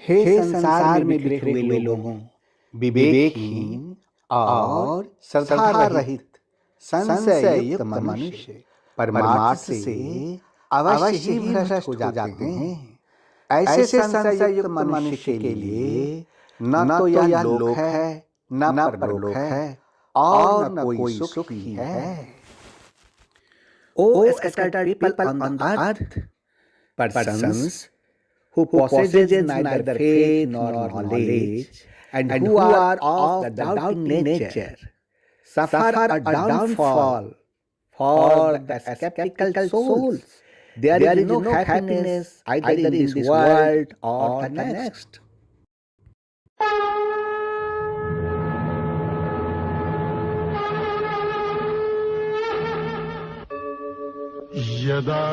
हे संसार में बिखरे हुए लोगों, विवेकहीन और श्रद्धा रहित संशय युक्त मनुष्य परमार्थ से अवश्य ही भ्रष्ट हो जाते हैं। ऐसे संशय युक्त मनुष्य के लिए न तो यह लोक है, न परलोक है और न कोई सुख ही है। O scattered people on the earth, persons who possess neither faith nor knowledge, and who are of the doubting nature, suffer a downfall for the skeptical souls. There is no happiness either in this world or the next. यदा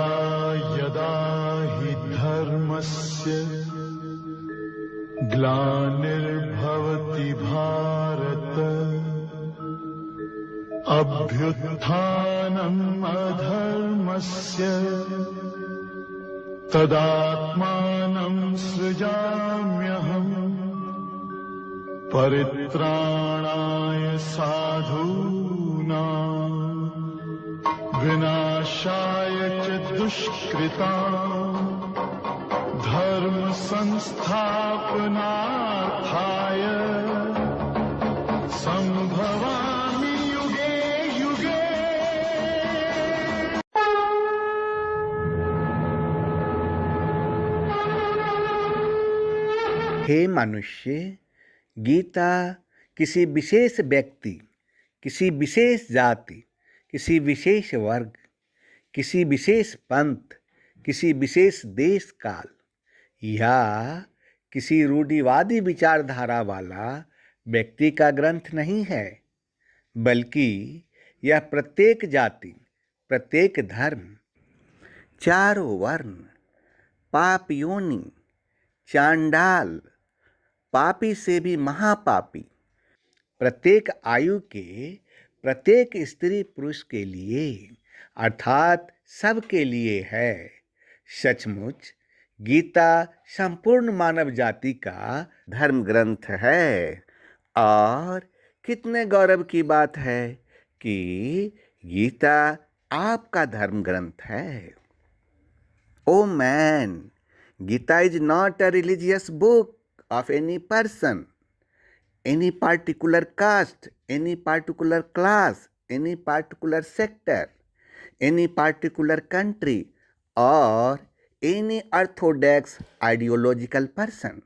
यदा हि धर्मस्य ग्लानिर्भवति भारत अभ्युत्थानम् अधर्मस्य तदात्मानं सृजाम्यहम् परित्राणाय साधूनां विनाशाय च दुष्कृतां धर्म संस्थापनार्थाय संभवामि युगे युगे। हे मनुष्य, गीता किसी विशेष व्यक्ति, किसी विशेष जाति, किसी विशेष वर्ग, किसी विशेष पंथ, किसी विशेष देश काल या किसी रूढ़िवादी विचारधारा वाला व्यक्ति का ग्रंथ नहीं है, बल्कि यह प्रत्येक जाति, प्रत्येक धर्म, चारों वर्ण, पाप योनि, चांडाल, पापी से भी महापापी, प्रत्येक आयु के प्रत्येक स्त्री पुरुष के लिए अर्थात सबके लिए है। सचमुच गीता संपूर्ण मानव जाति का धर्म ग्रंथ है और कितने गौरव की बात है कि गीता आपका धर्म ग्रंथ है। Oh man, Gita is not a religious book of any person, any particular caste, any particular class, any particular sector, any particular country, or any orthodox ideological person.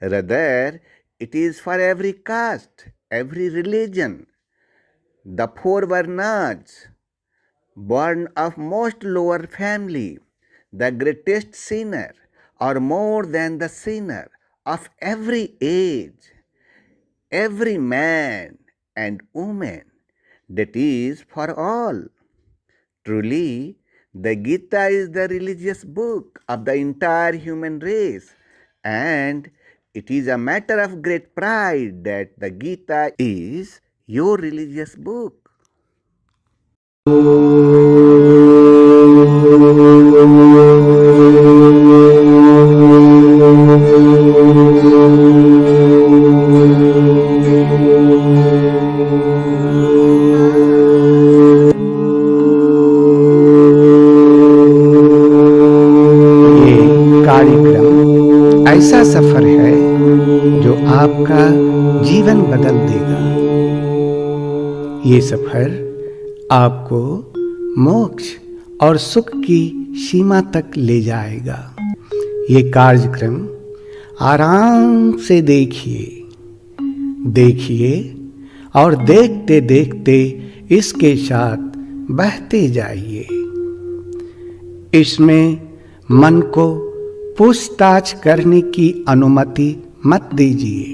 Rather, it is for every caste, every religion, the four varnas, born of most lower family, the greatest sinner, or more than the sinner, of every age, every man and woman, that is for all. Truly, the Gita is the religious book of the entire human race, and it is a matter of great pride that the Gita is your religious book. ऐसा सफर है जो आपका जीवन बदल देगा। ये सफर आपको मोक्ष और सुख की सीमा तक ले जाएगा। ये कार्यक्रम आराम से देखिए और देखते देखते इसके साथ बहते जाइए। इसमें मन को पूछताछ करने की अनुमति मत दीजिए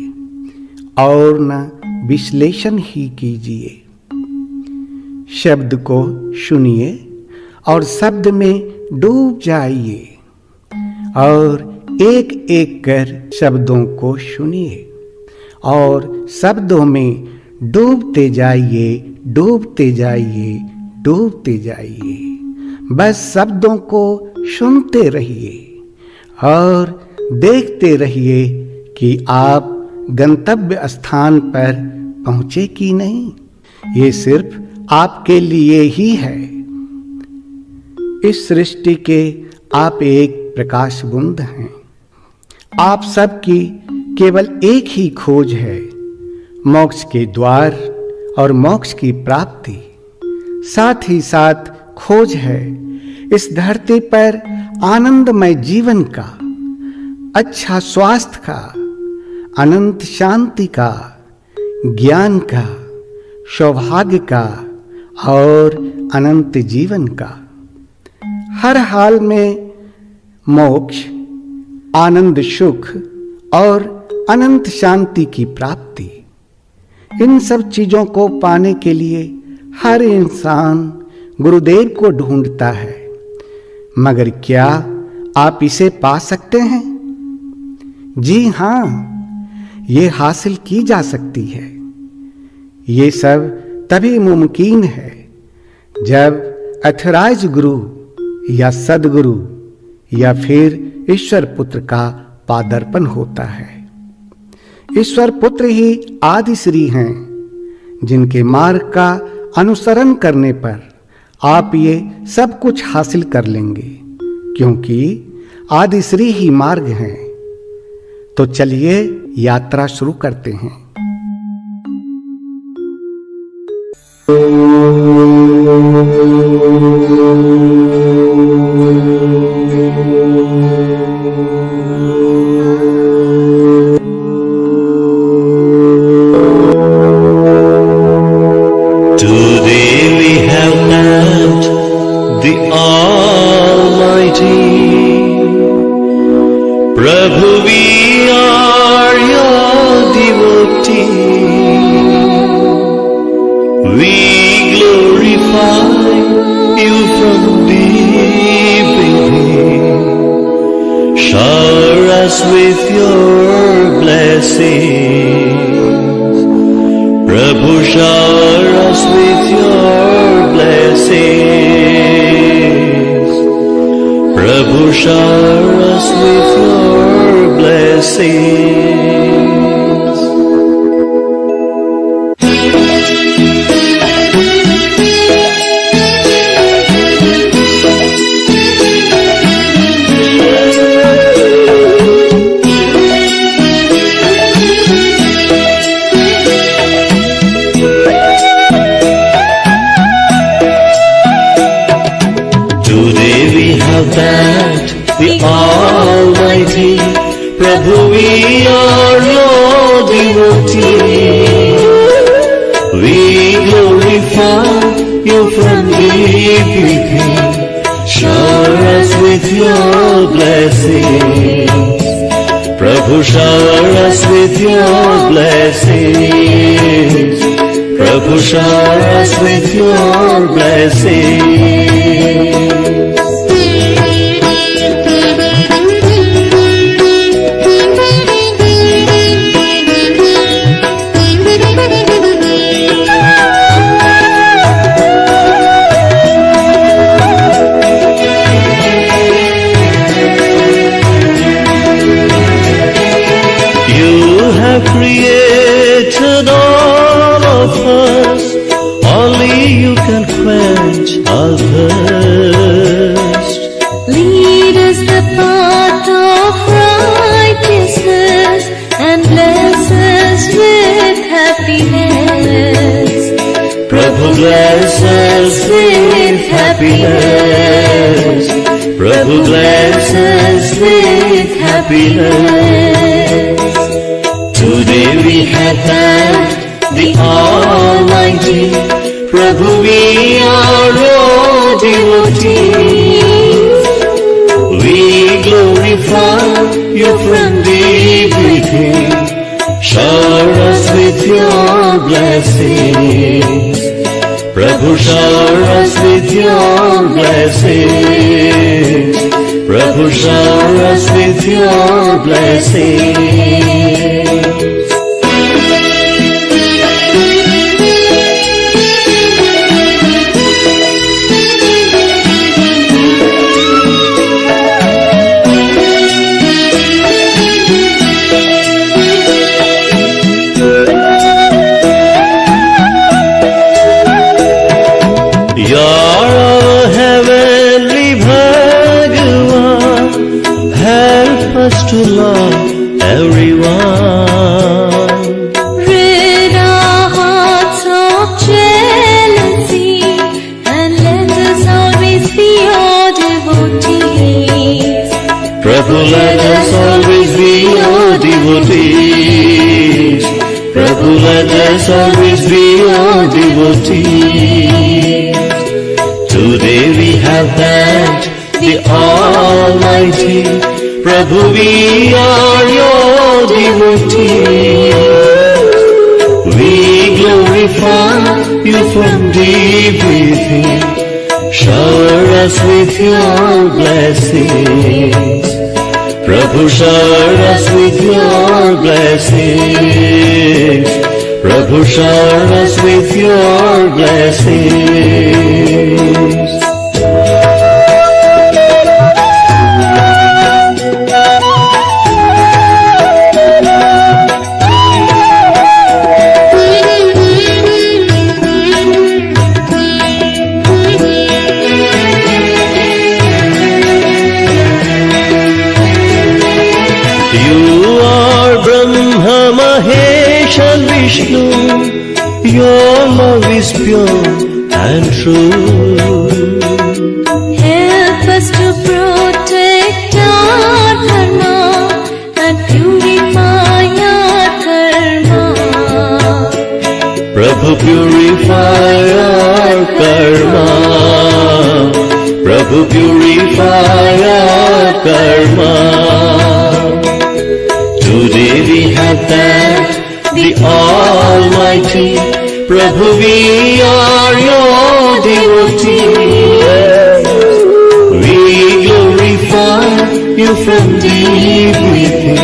और न विश्लेषण ही कीजिए। शब्द को सुनिए और शब्द में डूब जाइए और एक एक कर शब्दों को सुनिए और शब्दों में डूबते जाइए। बस शब्दों को सुनते रहिए और देखते रहिए कि आप गंतव्य स्थान पर पहुंचे कि नहीं। ये सिर्फ आपके लिए ही है। इस सृष्टि के आप एक प्रकाश बूंद हैं। आप सबकी केवल एक ही खोज है, मोक्ष के द्वार और मोक्ष की प्राप्ति। साथ ही साथ खोज है इस धरती पर आनंदमय जीवन का, अच्छा स्वास्थ्य का, अनंत शांति का, ज्ञान का, सौभाग्य का और अनंत जीवन का। हर हाल में मोक्ष, आनंद, सुख और अनंत शांति की प्राप्ति। इन सब चीजों को पाने के लिए हर इंसान गुरुदेव को ढूंढता है, मगर क्या आप इसे पा सकते हैं? जी हाँ, ये हासिल की जा सकती है। ये सब तभी मुमकिन है जब अथराइज गुरु या सदगुरु या फिर ईश्वर पुत्र का पादर्पण होता है। ईश्वर पुत्र ही आदि श्री हैं, जिनके मार्ग का अनुसरण करने पर आप ये सब कुछ हासिल कर लेंगे, क्योंकि आदि श्री ही मार्ग हैं। तो चलिए यात्रा शुरू करते हैं। Prabhu, we are your devotee. We glorify you from deep within. Shower us with your blessings. Prabhu, shower us with your blessings. Prabhu, shower us with your blessings. Today we have thanked the Almighty. Prabhu, we are your devotee. We glorify you from deep within. Shower us with your blessings. Prabhu, shower us with your blessings. Prabhu, shower us with your blessings. Created all of us, only you can quench our thirst. Lead us the path of righteousness and bless us with happiness. Prabhu, bless us with happiness. Prabhu, bless us with happiness. Today we have thanked the Almighty. Prabhu, we are your devotees. We glorify you from deep within. Shower us with your blessings. Prabhu, shower us with your blessings. Prabhu, shower us with your blessings. To love everyone. Rid our hearts of jealousy and let us always be your devotees. Prabhu, let us always be your devotees. Prabhu, let us always be your devotees. Today we have thanked the Almighty. Prabhu, we are your devotees. We glorify you from deep within. Shower us with your blessings. Prabhu, shower us with your blessings. Prabhu, shower us with your blessings. Vishnu, your love is pure and true. Help us to protect our dharma and purify our karma. Prabhu, purify our karma. Prabhu, purify our karma. Today we have thanked the Almighty. Prabhu, we are your devotees. We glorify you from deep within.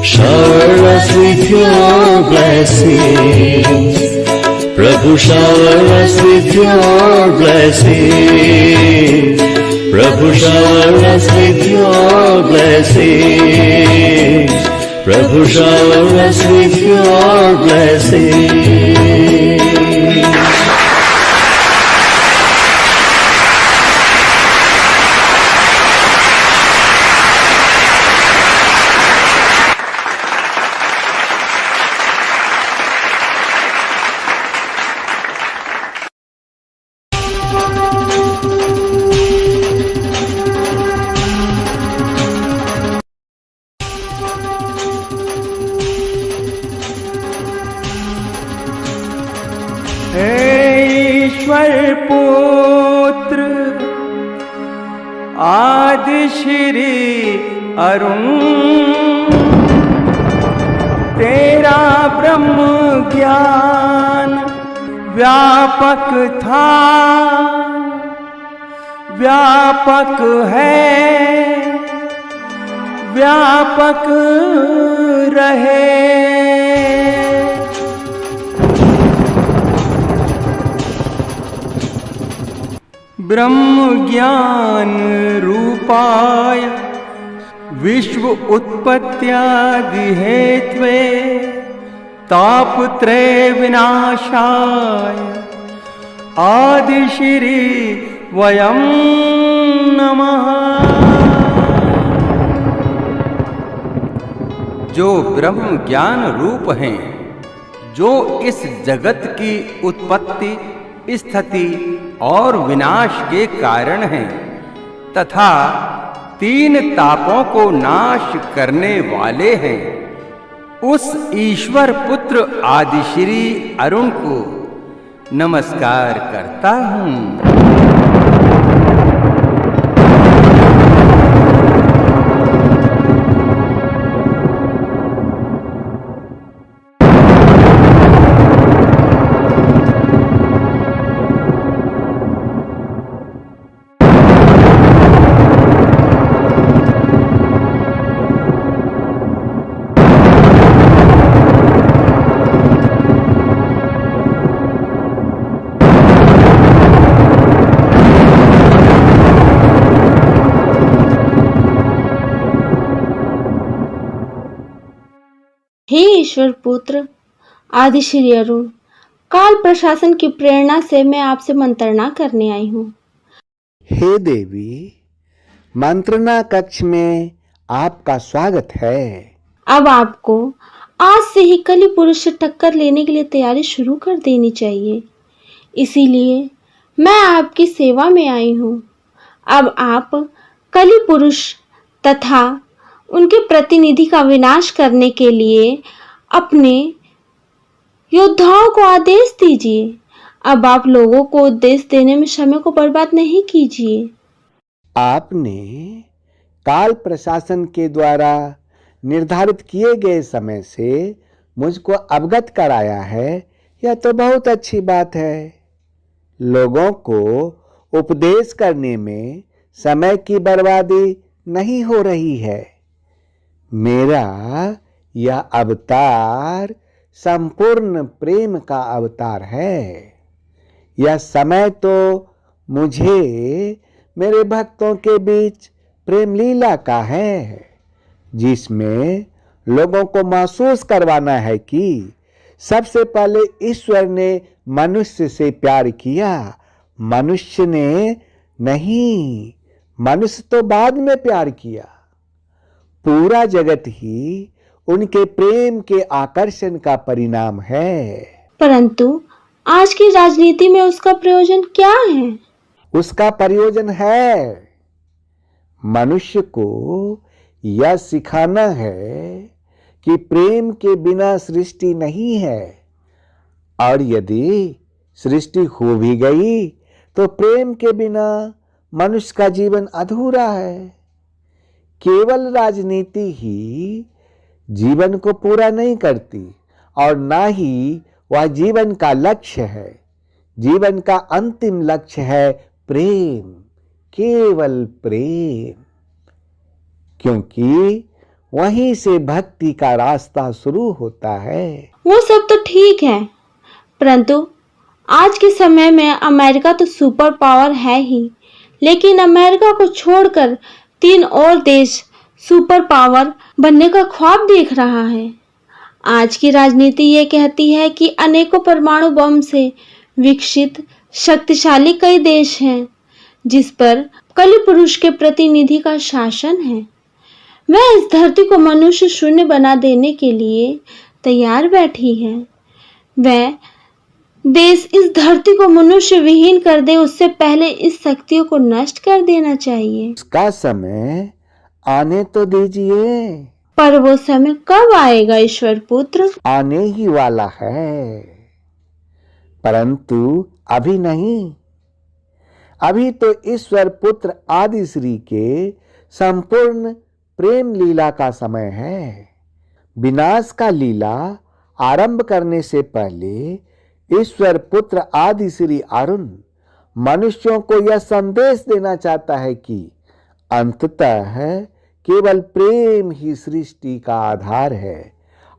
Shower us with your blessings. Prabhu, shower us with your blessings. Prabhu, shower us with your blessings. Prabhu, shower us with your blessings. ईश्वर पुत्र आदि श्री अरुण, तेरा ब्रह्म ज्ञान व्यापक था, व्यापक है, व्यापक रहे। ब्रह्म ज्ञान रूपाय विश्व उत्पत्त्यादि हेत्वे तापत्रय विनाशाय आदि श्री वयं नमः। जो ब्रह्म ज्ञान रूप हैं, जो इस जगत की उत्पत्ति, स्थिति और विनाश के कारण हैं, तथा तीन तापों को नाश करने वाले हैं, उस ईश्वर पुत्र आदिश्री अरुण को नमस्कार करता हूँ। हे ईश्वर पुत्र आदि श्री अरुण, काल प्रशासन की प्रेरणा से मैं आपसे मंत्रणा करने आई हूँ। हे देवी, मंत्रणा कक्ष में आपका स्वागत है। अब आपको आज से ही कली पुरुष से टक्कर लेने के लिए तैयारी शुरू कर देनी चाहिए, इसीलिए मैं आपकी सेवा में आई हूँ। अब आप कली पुरुष तथा उनके प्रतिनिधि का विनाश करने के लिए अपने योद्धाओं को आदेश दीजिए। अब आप लोगों को उपदेश देने में समय को बर्बाद नहीं कीजिए। आपने काल प्रशासन के द्वारा निर्धारित किए गए समय से मुझको अवगत कराया है, यह तो बहुत अच्छी बात है। लोगों को उपदेश करने में समय की बर्बादी नहीं हो रही है। मेरा यह अवतार संपूर्ण प्रेम का अवतार है। यह समय तो मुझे मेरे भक्तों के बीच प्रेम लीला का है, जिसमें लोगों को महसूस करवाना है कि सबसे पहले ईश्वर ने मनुष्य से प्यार किया, मनुष्य ने नहीं, मनुष्य तो बाद में प्यार किया। पूरा जगत ही उनके प्रेम के आकर्षण का परिणाम है। परंतु आज की राजनीति में उसका प्रयोजन क्या है? उसका प्रयोजन है मनुष्य को यह सिखाना है कि प्रेम के बिना सृष्टि नहीं है, और यदि सृष्टि हो भी गई तो प्रेम के बिना मनुष्य का जीवन अधूरा है। केवल राजनीति ही जीवन को पूरा नहीं करती, और ना ही वह जीवन का लक्ष्य है। जीवन का अंतिम लक्ष्य है प्रेम, केवल प्रेम, क्योंकि वहीं से भक्ति का रास्ता शुरू होता है। वो सब तो ठीक है, परंतु आज के समय में अमेरिका तो सुपर पावर है ही, लेकिन अमेरिका को छोड़कर 3 और देश सुपर पावर बनने का ख्वाब देख रहा है। आज की राजनीति ये कहती है कि अनेकों परमाणु बम से विकसित शक्तिशाली कई देश हैं, जिस पर कली पुरुष के प्रतिनिधि का शासन है। वह इस धरती को मनुष्य शून्य बना देने के लिए तैयार बैठी है। वह देश इस धरती को मनुष्य विहीन कर दे, उससे पहले इस शक्तियों को नष्ट कर देना चाहिए। उसका समय आने तो दीजिए। पर वो समय कब आएगा ईश्वर पुत्र? आने ही वाला है, परंतु अभी नहीं। अभी तो ईश्वर पुत्र आदि श्री के संपूर्ण प्रेम लीला का समय है। विनाश का लीला आरंभ करने से पहले ईश्वर पुत्र आदि श्री अरुण मनुष्यों को यह संदेश देना चाहता है कि अंततः केवल प्रेम ही सृष्टि का आधार है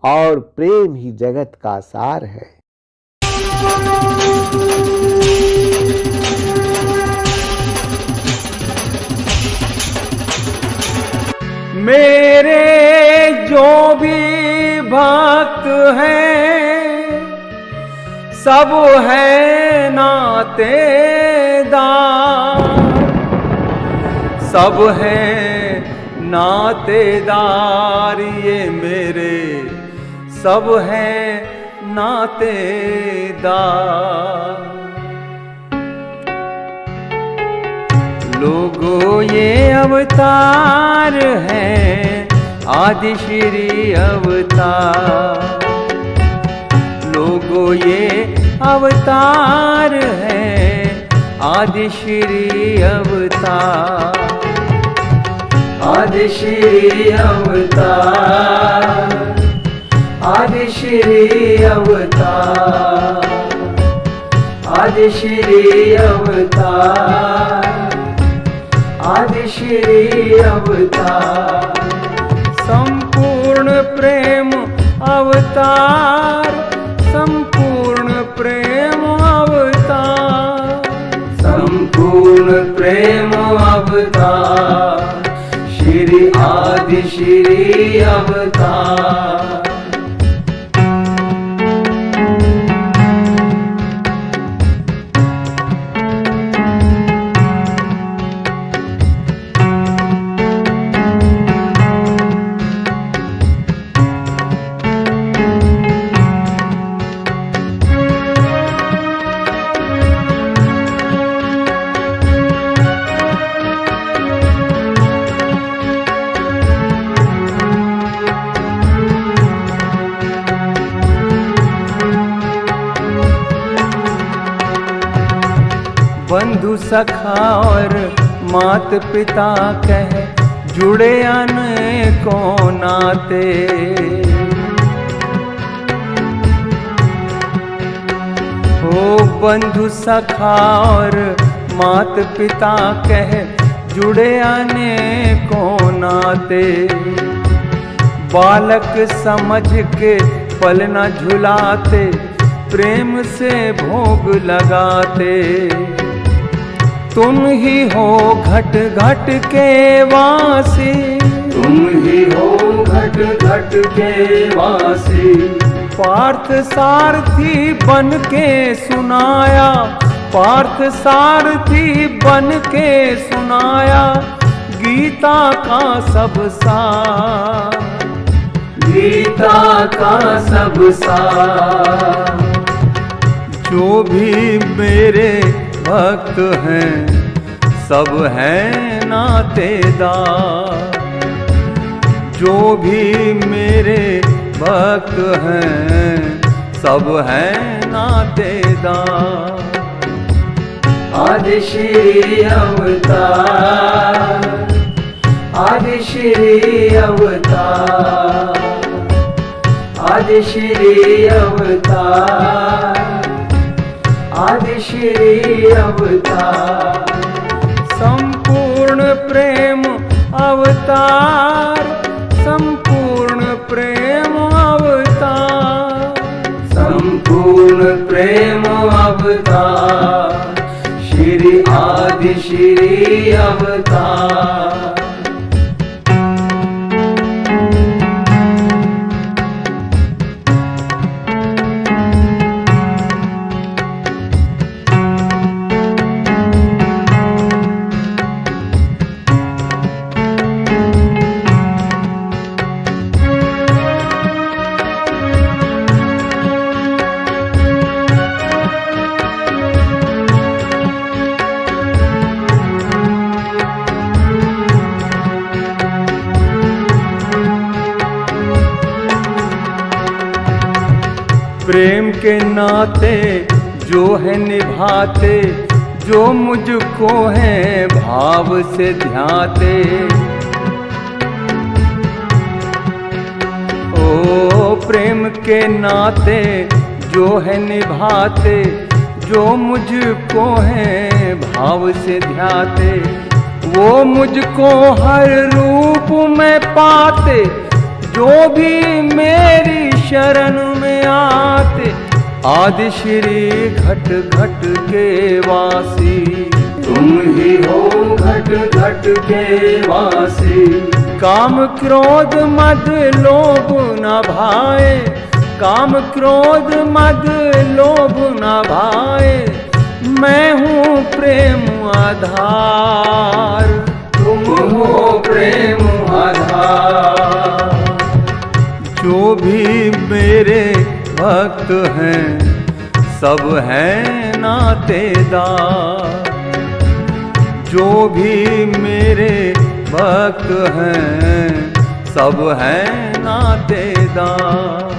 और प्रेम ही जगत का सार है। मेरे जो भी भक्त हैं सब है नातेदार, सब है नातेदार, ये मेरे सब है नातेदार। लोगों ये अवतार है आदि श्री अवतार। लोगों ये अवतार है आदि श्री अवतार। आदि श्री अवतार, आदि श्री अवतार, आदि श्री अवतार, आदि श्री अवतार। संपूर्ण प्रेम अवतार, संपूर्ण प्रेम अवतार, संपूर्ण प्रेम अवतार, श्री आदि श्री अवतार। बंधु सखा और मात पिता कह जुड़े अनेकों नाते। ओ बंधु सखा और मात पिता कह जुड़े अनेकों नाते। बालक समझ के पल न झुलाते, प्रेम से भोग लगाते। तुम ही हो घट घट के वासी, तुम ही हो घट घट के वासी। पार्थ सारथी बन के सुनाया, पार्थ सारथी बन के सुनाया गीता का सब सार, गीता का सब सार। जो भी मेरे भक्त हैं सब हैं नातेदार। जो भी मेरे भक्त हैं सब हैं नातेदार। आदि श्री अवतार, आदि श्री अवतार, आदि श्री अवतार, आदि श्री अवतार। संपूर्ण प्रेम अवतार, संपूर्ण प्रेम अवतार, संपूर्ण प्रेम अवतार, श्री आदि श्री अवतार। प्रेम के नाते जो है निभाते, जो मुझको है भाव से ध्याते। ओ प्रेम के नाते जो है निभाते, जो मुझको है भाव से ध्याते। वो मुझको हर रूप में पाते, जो भी मेरी शरण में आते। आदि श्री घट घट के वासी, तुम ही हो घट घट के वासी। काम क्रोध मद लोभ न भाए, काम क्रोध मद लोभ न भाए। मैं हूँ प्रेम आधार, तुम हो प्रेम आधार। जो भी मेरे भक्त हैं सब हैं नातेदार। जो भी मेरे भक्त हैं सब हैं नातेदार।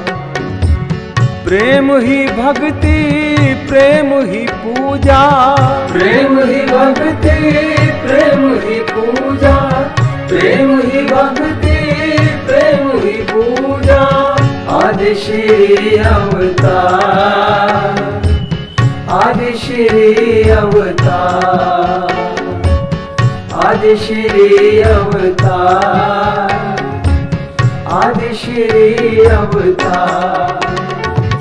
प्रेम ही भक्ति प्रेम ही पूजा, प्रेम ही भक्ति प्रेम ही पूजा, प्रेम ही भक्ति प्रेम ही पूजा। आदि श्री अवतार, आदि श्री अवतार, आदि श्री अवतार, आदि श्री अवतार।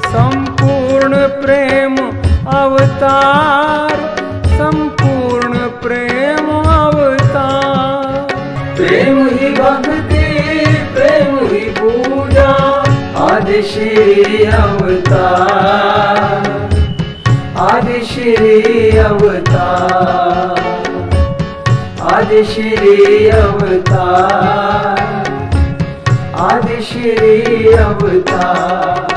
संपूर्ण प्रेम अवतार, संपूर्ण प्रेम अवतार। प्रेम ही भक्ति प्रेम ही पूजा। आदि श्री अवतार, आदि श्री अवतार, आदि श्री अवतार, आदि श्री अवतार।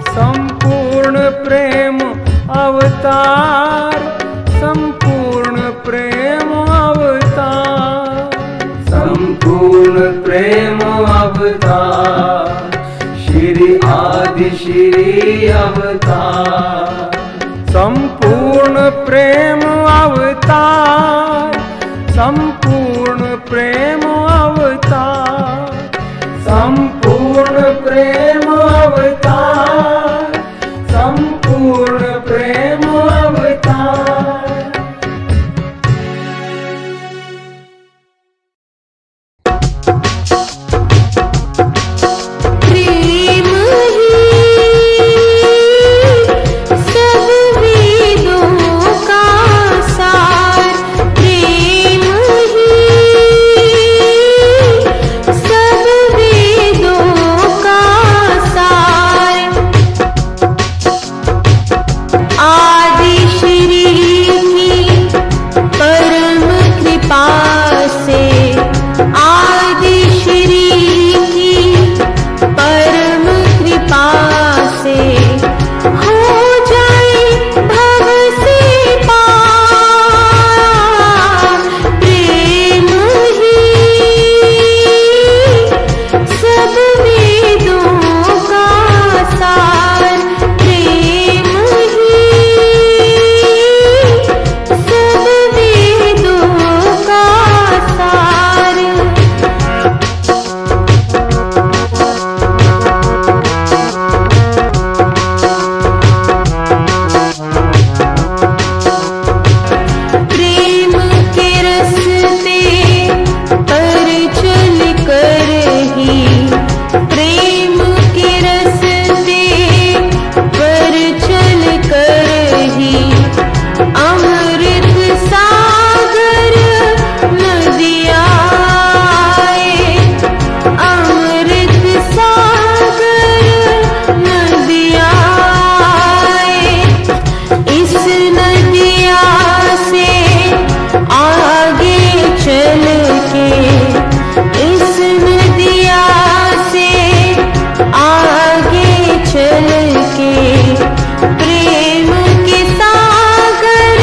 संपूर्ण प्रेम अवतार, संपूर्ण प्रेम अवतार, संपूर्ण प्रेम अवतार। श्री आदि श्री अवतार। संपूर्ण प्रेम अवतार, संपूर्ण प्रेम अवतार, संपूर्ण प्रेम अवतार, संपूर्ण प्रेम अवतार। प्रेम ही सब वेदों का सार, प्रेम ही सब वेदों का सार। आदि श्री की परम कृपा से, आदि श्री की परम कृपा से हो जाए भव से पार। प्रेम ही सब वेदों का सार, प्रेम ही सब वेदों का सार। प्रेम के रस्ते पर चल कर ही, प्रेम के रस्ते पर चल कर ही अमृत सागर नदियाँ आए, अमृत सागर नदियाँ आए। इस नदिया से आगे चल के, इस नदिया से आगे चल के प्रेम के सागर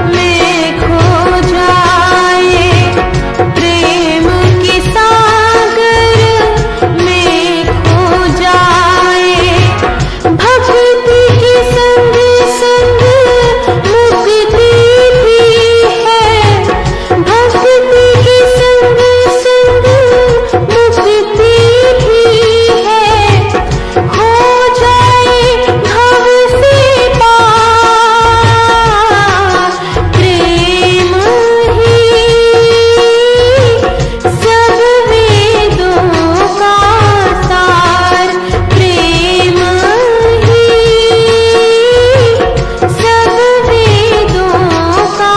में खो जाए, प्रेम के सागर में खो जाए। भक्ति के संग संग मुक्ति भी है, भक्ति के संग संग मुक्ति भी है। हो जाए भव से पार। प्रेम ही सब वेदों का सार, प्रेम ही सब वेदों का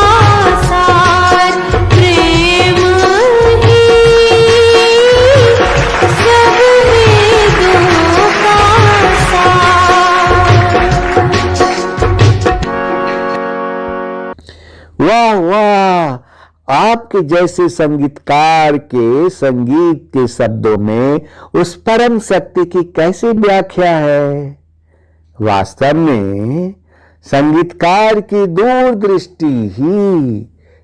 सार, प्रेम ही सब वेदों का सार। वाह वाह, आपके जैसे संगीतकार के संगीत के शब्दों में उस परम शक्ति की कैसे व्याख्या है। वास्तव में संगीतकार की दूरदृष्टि ही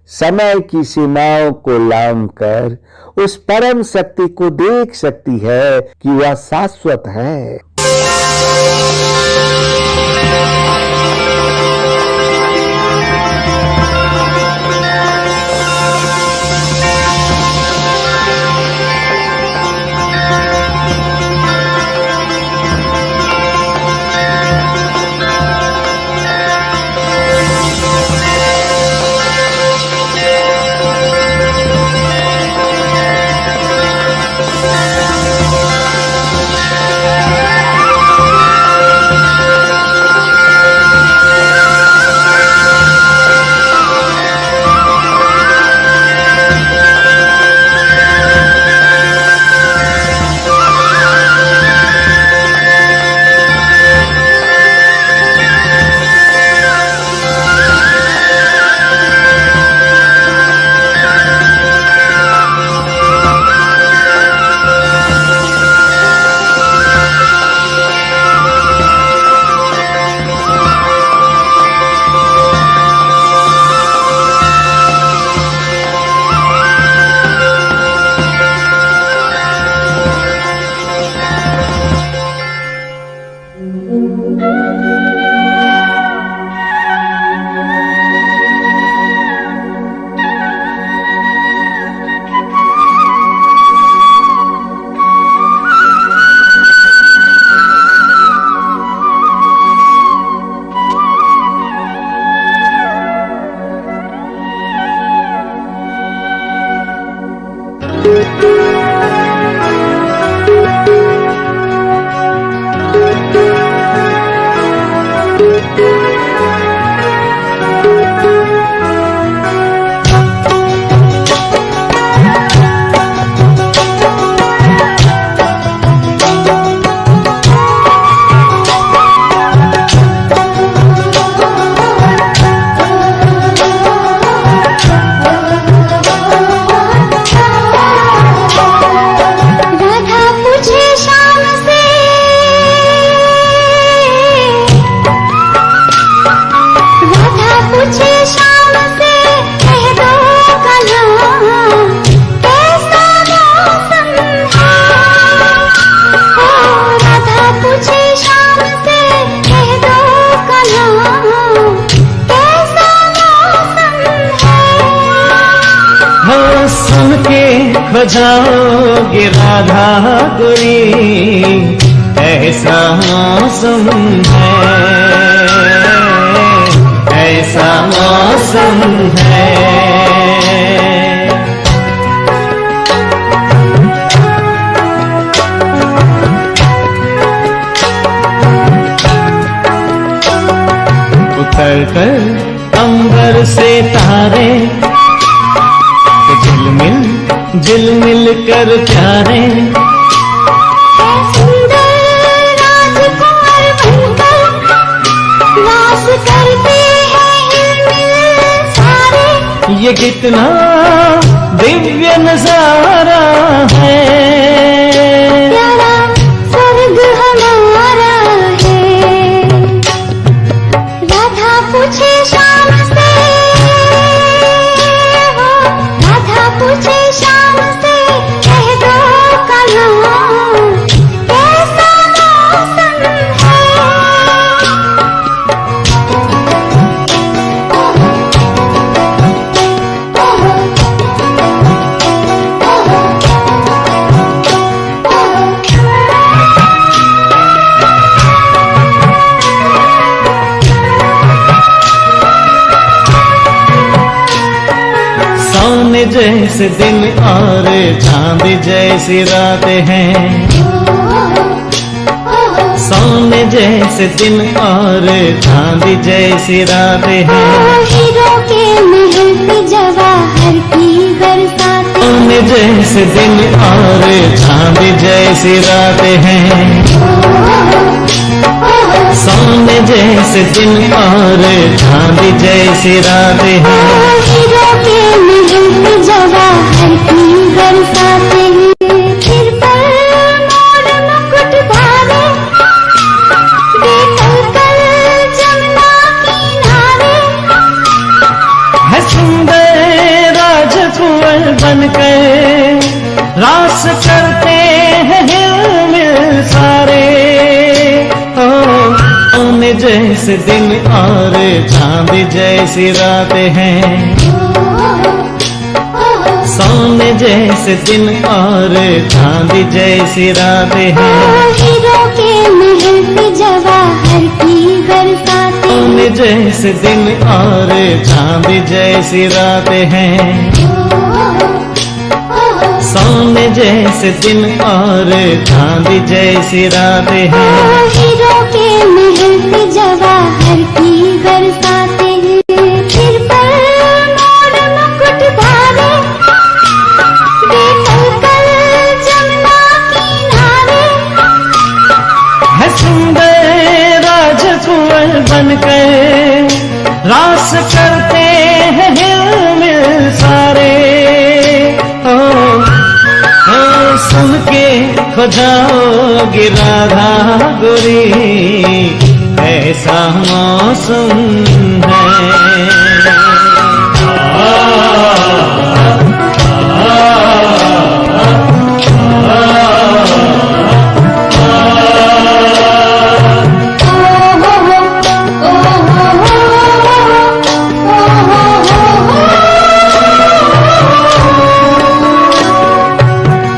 समय की सीमाओं को लांघ कर उस परम शक्ति को देख सकती है कि वह शाश्वत है। बजाओगे राधा गोरी, ऐसा मौसम है, ऐसा मौसम है। उतर कर अंबर से तारे तो झिलमिल कर प्यारे, सुंदर राजकुमार बनकर नाच करते हैं हिलमिल सारे। ये कितना दिव्य नजारा है, प्यारा स्वर्ग हमारा है। राधा पूछे शाम से, राधा पूछे शाम से, कह दो कहाँ कैसा मौसम है। सोने जैसे दिन और चांद जैसी रातें हैं, सोने जैसे दिन और चांद जैसी रातें हैं। हीरो के महल पे जवाहर की बरसात, सोने जैसे दिन और चांद जैसी रातें हैं, सोने जैसे दिन और चांद जैसी रातें हैं। हीरो के महल पे जवाहर की बरसात हैं। सिर पर मोर मुकुट भारे, बेकल कल जमुना किनारे। है सुंदर बनकर रास करते हैं हिलमिल सारे। सोने जैसे दिन और चांद जैसी रात हैं, सोने जैसे दिन और चांद जैसी रात हैं। हीरो के महल पे जवाहर की बरसातें, सोने जैसे दिन और चांद जैसी रात हैं, सोने जैसे दिन और चांद जैसी रात हैं। हीरो के महल पे जवाहर की बरसातें, सिर पर मोर मुकुट धारे, बेकल जमुना किनारे। है सुंदर राजकुंवर बनकर रास करते हैं हिलमिल सारे। सुन के खो जाओगे राधा गोरी, ऐसा मौसम है।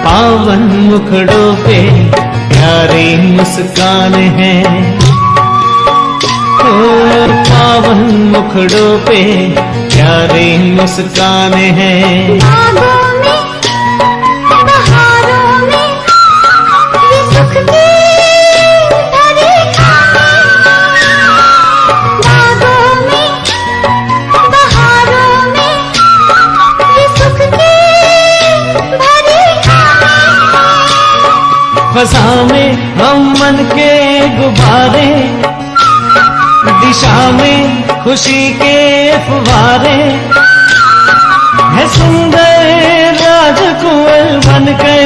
पावन मुखड़ों पे प्यारी मुस्कान है, ओ पावन मुखड़ों पे प्यारी मुस्कान है। बागों में बहारों में ये सुख की भरी खाने, बागों में बहारों में ये सुख की भरी खाने। फसा में हम मन के गुब्बारे, दिशा में खुशी के फुवारे। है सुंदर राजकुंवर बनकर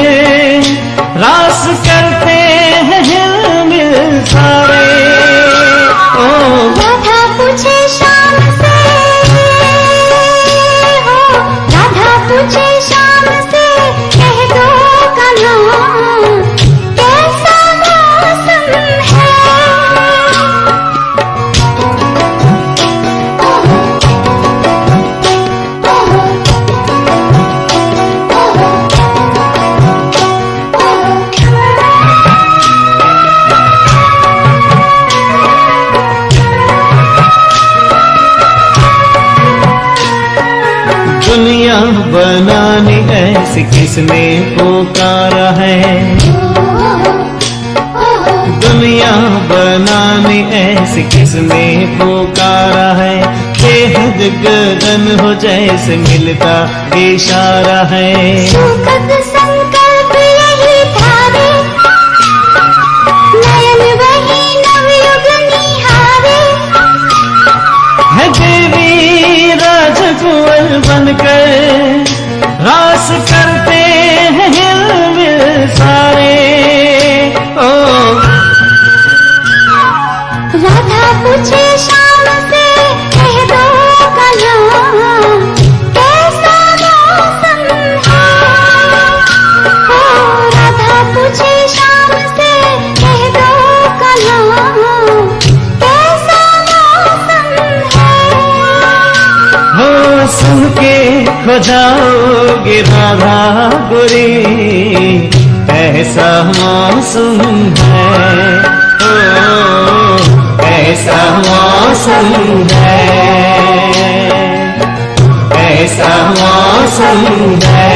रास करते हैं हिलमिल सारे। ओ राधा पूछे शाम से, हो राधा पूछे शाम से, कह दो कन्हा कैसा मौसम है। दुनिया बनानी ऐसी किसने पुकारा है, दुनिया बनानी ऐसी किसने पुकारा है। बेहद गगन हो जैसे मिलता इशारा है। सुखद संकल्प यही धारे, नयन वही नवयुग निहारे। है देवी राजकुंवर बनकर रास करते हैं हिलमिल सारे। ओ राधा पूछे शाम से, कह दो कन्हा कैसा मौसम है। हो राधा पूछे शाम से, कह दो कन्हा कैसा मौसम है। हो सुन के खो जाओगे राधा गोरी, ऐसा मौसम है। ओ ऐसा मौसम है, ऐसा मौसम है,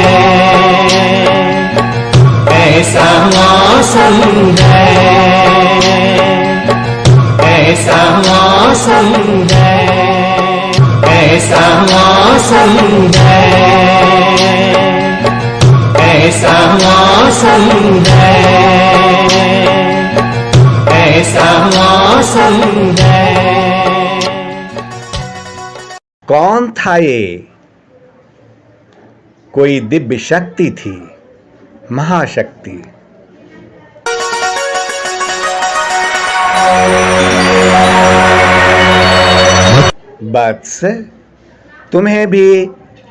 ऐसा मौसम है, ऐसा मौसम है, ऐसा मौसम है, ऐसा मौसम है, ऐसा मौसम है। कौन था ये? कोई दिव्य शक्ति थी, महाशक्ति। वत्स, तुम्हें भी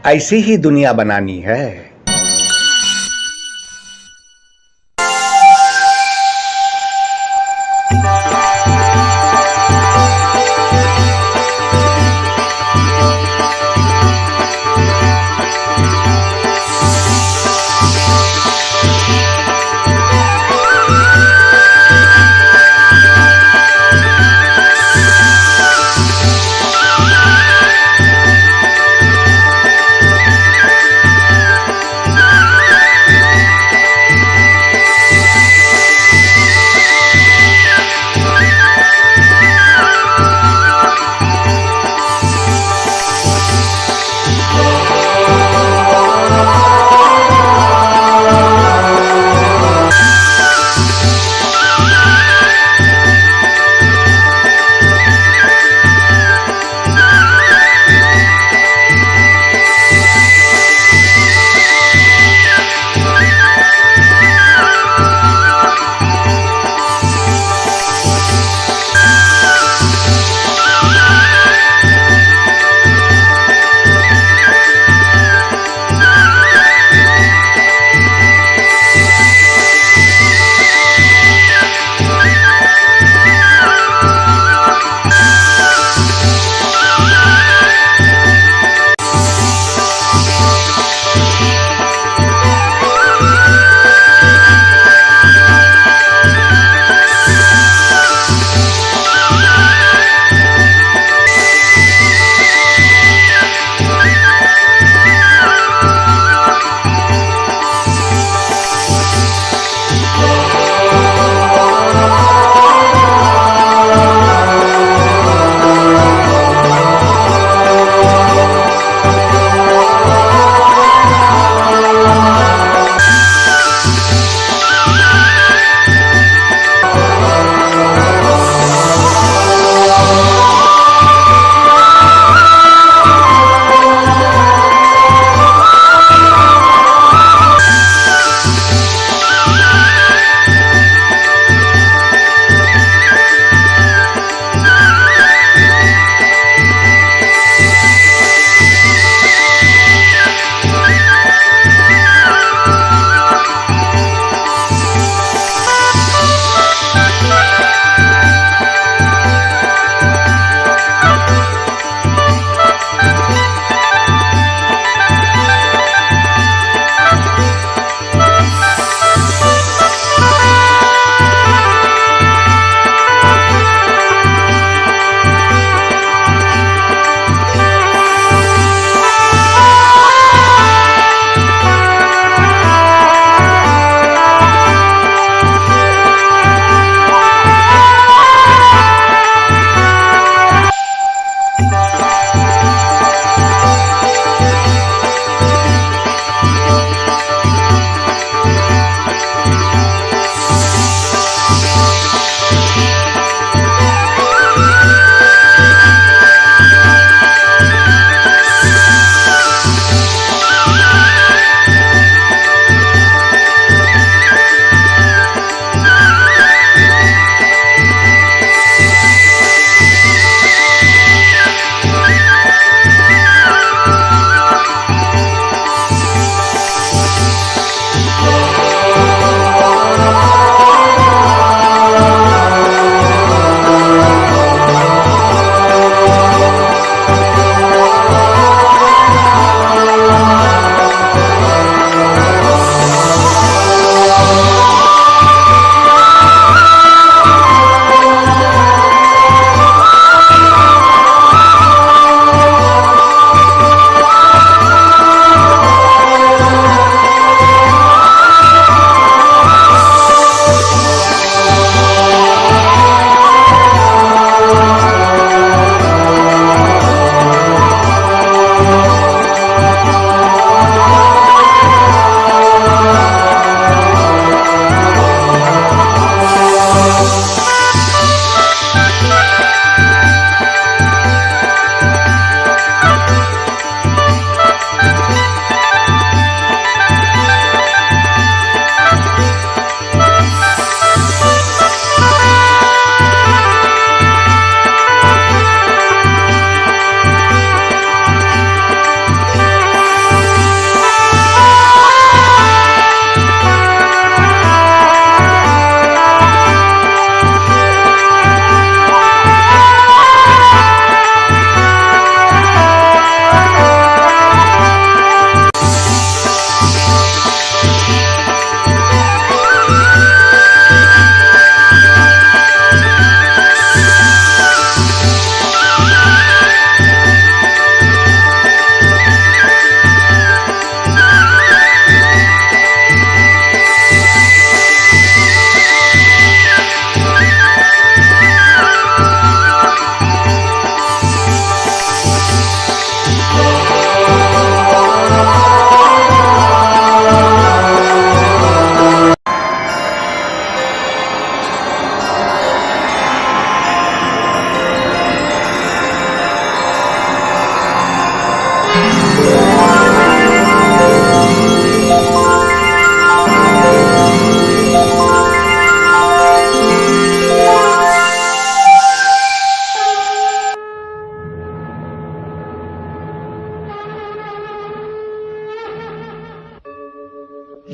ऐसी ही दुनिया बनानी है।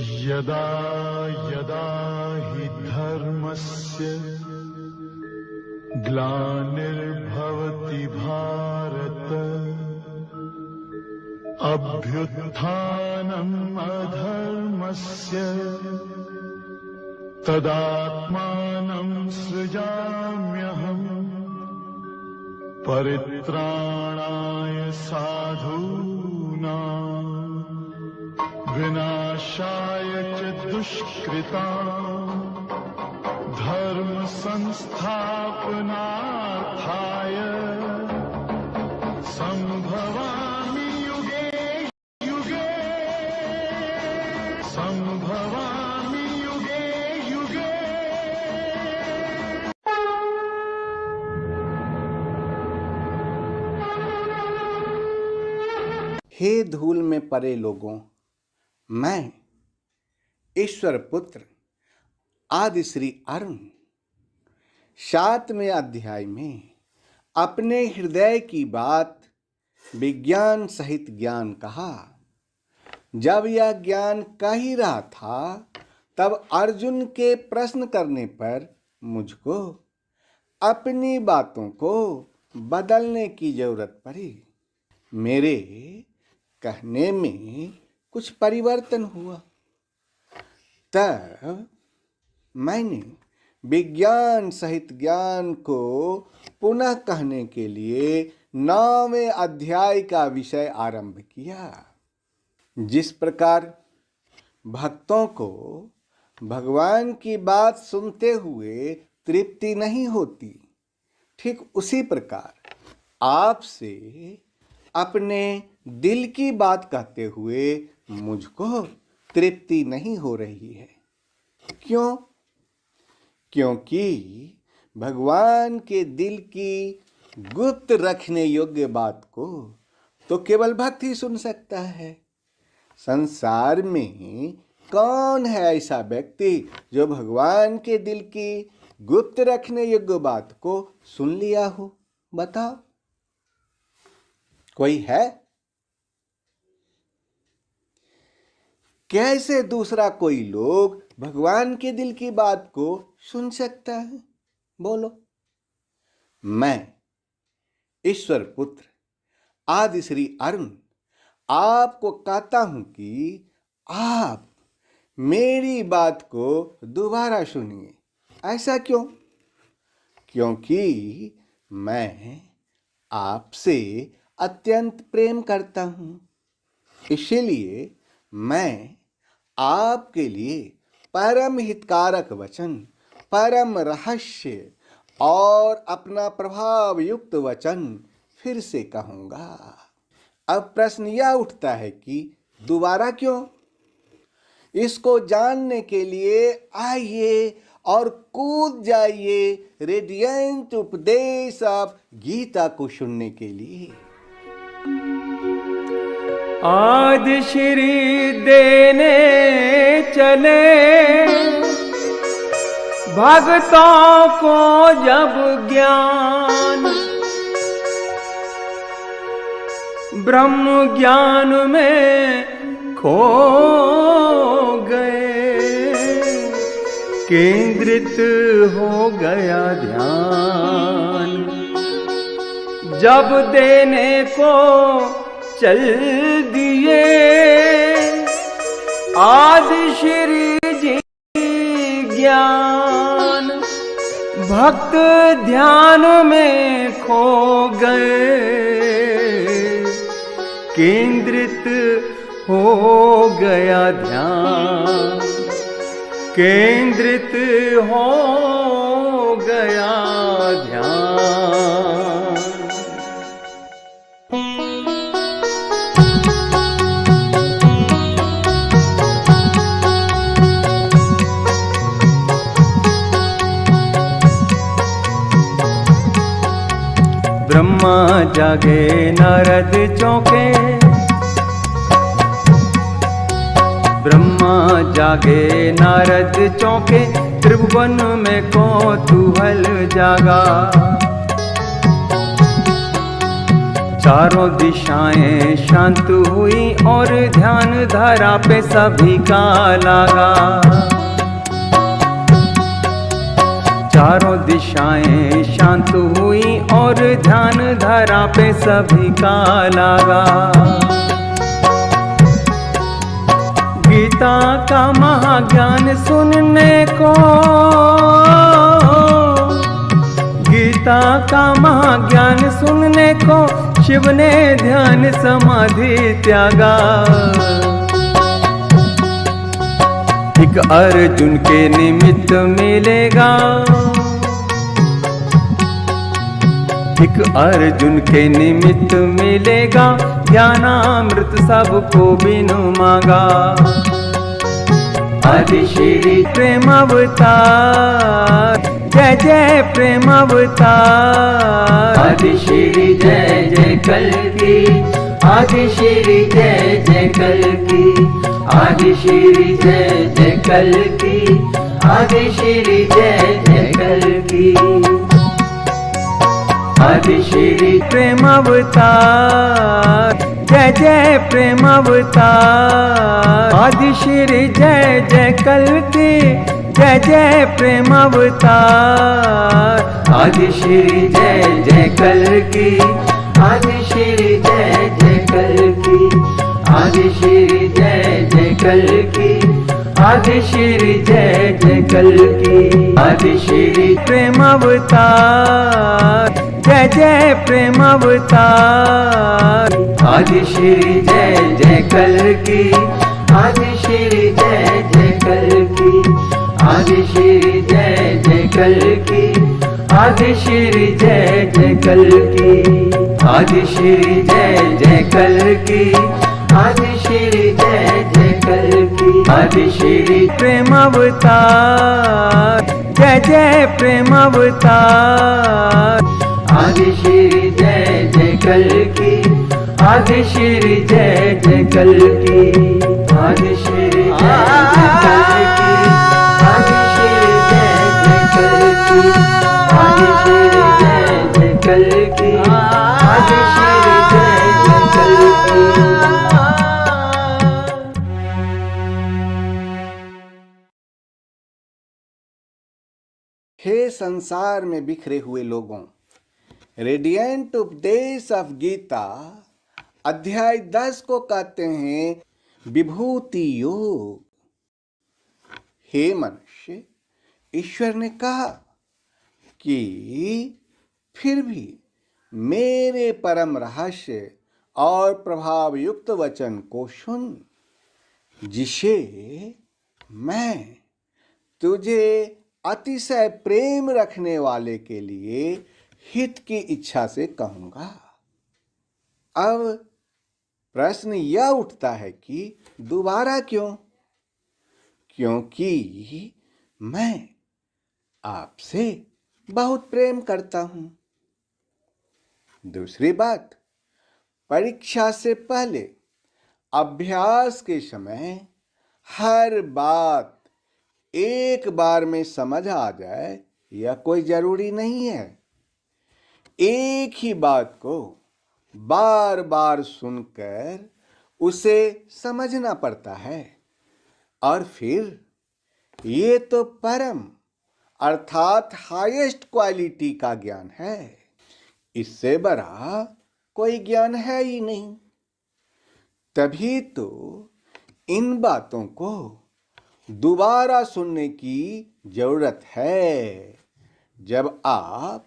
यदा यदा हि धर्मस्य ग्लानिर्भवति भारत अभ्युत्थानम् अधर्मस्य तदात्मानं सृजाम्यहम् परित्राणाय साधूनां विनाशाय च दुष्कृताम् धर्म संस्थापनार्थाय संभवामि युगे युगे संभवामि युगे युगे। हे धूल में परे लोगों, मैं ईश्वर पुत्र आदि श्री अरुण 7वें अध्याय में अपने हृदय की बात विज्ञान सहित ज्ञान कहा। जब यह ज्ञान कह ही रहा था तब अर्जुन के प्रश्न करने पर मुझको अपनी बातों को बदलने की जरूरत पड़ी। मेरे कहने में कुछ परिवर्तन हुआ। तब मैंने विज्ञान सहित ज्ञान को पुनः कहने के लिए 9वें अध्याय का विषय आरंभ किया। जिस प्रकार भक्तों को भगवान की बात सुनते हुए तृप्ति नहीं होती, ठीक उसी प्रकार आपसे अपने दिल की बात कहते हुए मुझको तृप्ति नहीं हो रही है। क्यों? क्योंकि भगवान के दिल की गुप्त रखने योग्य बात को तो केवल भक्त ही सुन सकता है। संसार में कौन है ऐसा व्यक्ति जो भगवान के दिल की गुप्त रखने योग्य बात को सुन लिया हो? बताओ, कोई है? कैसे दूसरा कोई लोग भगवान के दिल की बात को सुन सकता है? बोलो। मैं ईश्वर पुत्र आदि श्री अरुण आपको कहता हूं कि आप मेरी बात को दोबारा सुनिए। ऐसा क्यों? क्योंकि मैं आपसे अत्यंत प्रेम करता हूं। इसीलिए मैं आपके लिए परम हितकारक वचन, परम रहस्य और अपना प्रभाव युक्त वचन फिर से कहूँगा। अब प्रश्न यह उठता है कि दोबारा क्यों? इसको जानने के लिए आइए और कूद जाइए रेडियंट उपदेश ऑफ गीता को सुनने के लिए। आदि श्री देने चले भक्तों को जब ज्ञान, ब्रह्म ज्ञान में खो गए, केंद्रित हो गया ध्यान। जब देने को चल दिए आदि श्री जी ज्ञान, भक्त ध्यान में खो गए, केंद्रित हो गया ध्यान, केंद्रित हो गया ध्यान। ब्रह्मा जागे नारद चौंके, ब्रह्मा जागे नारद चौंके, त्रिभुवन में कौतूहल जागा। चारों दिशाएं शांत हुई और ध्यान धारा पे सभी का लगा। चारों दिशाएं शांत हुई और ध्यान धारा पे सभी का लगा। गीता का महाज्ञान सुनने को, गीता का महाज्ञान सुनने को शिव ने ध्यान समाधि त्यागा। एक अर्जुन के निमित्त मिलेगा, एक अर्जुन के निमित्त मिलेगा, ज्ञानामृत सबको बिनु मांगा। आदि श्री प्रेम अवतार, जय जय प्रेम अवतार। आदि श्री जय जय कल्कि, आदि श्री जय जय कल्कि, आदि श्री जय जय कल्कि, आदि श्री जय जय कल्कि। आदि श्री प्रेम अवतार, जय जय प्रेम अवतार। आदि श्री जय जय कल्कि, जय जय प्रेम अवतार। आदि श्री जय जय कल्कि, आदि श्री जय जय कल्कि, आदि श्री जय जय कल्कि, आदि श्री जय जय कल्कि। आदि श्री प्रेम अवतार, जय जय प्रेम अवतार। आदि श्री जय जय कल्कि, आदि श्री जय जय कल्कि, आदि श्री जय जय कल्कि, आदि श्री जय जय कल्कि। आदि श्री जय जय कल्कि, आदि श्री जय जय कल्कि। आदि श्री प्रेम अवतार, जय जय प्रेम अवतार। आदि श्री जय जय कल्कि, आदि श्री जय जय कल्कि, आदि श्री जय जय कल्कि, आदि श्री जय जय कल्कि, आदि श्री जय जय कल्कि, आदि श्री जय जय कल्कि। हे संसार में बिखरे हुए लोगों, रेडियंट उपदेश ऑफ गीता अध्याय 10 को कहते हैं विभूति योग। हे मनुष्य, ईश्वर ने कहा कि फिर भी मेरे परम रहस्य और प्रभाव युक्त वचन को सुन, जिसे मैं तुझे अतिशय प्रेम रखने वाले के लिए हित की इच्छा से कहूंगा। अब प्रश्न यह उठता है कि दोबारा क्यों? क्योंकि मैं आपसे बहुत प्रेम करता हूं। दूसरी बात, परीक्षा से पहले अभ्यास के समय हर बात एक बार में समझ आ जाए यह कोई जरूरी नहीं है। एक ही बात को बार बार सुनकर उसे समझना पड़ता है। और फिर ये तो परम अर्थात हाईएस्ट क्वालिटी का ज्ञान है। इससे बड़ा कोई ज्ञान है ही नहीं। तभी तो इन बातों को दोबारा सुनने की जरूरत है। जब आप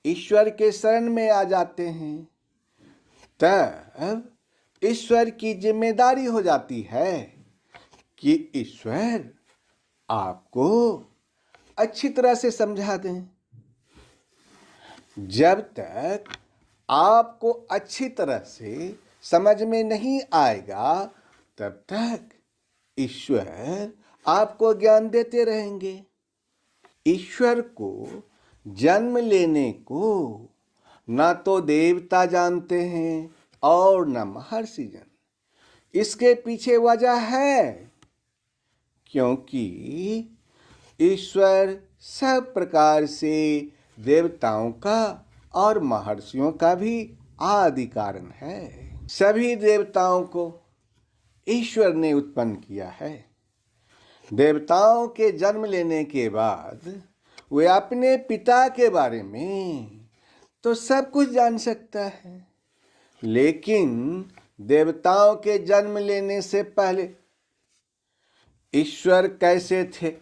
ईश्वर के शरण में आ जाते हैं तब ईश्वर की जिम्मेदारी हो जाती है कि ईश्वर आपको अच्छी तरह से समझा दें। जब तक आपको अच्छी तरह से समझ में नहीं आएगा तब तक ईश्वर आपको ज्ञान देते रहेंगे। ईश्वर को जन्म लेने को ना तो देवता जानते हैं और न महर्षि जन। इसके पीछे वजह है क्योंकि ईश्वर सब प्रकार से देवताओं का और महर्षियों का भी आदि कारण है। सभी देवताओं को ईश्वर ने उत्पन्न किया है। देवताओं के जन्म लेने के बाद वे अपने पिता के बारे में तो सब कुछ जान सकता है, लेकिन देवताओं के जन्म लेने से पहले ईश्वर कैसे थे,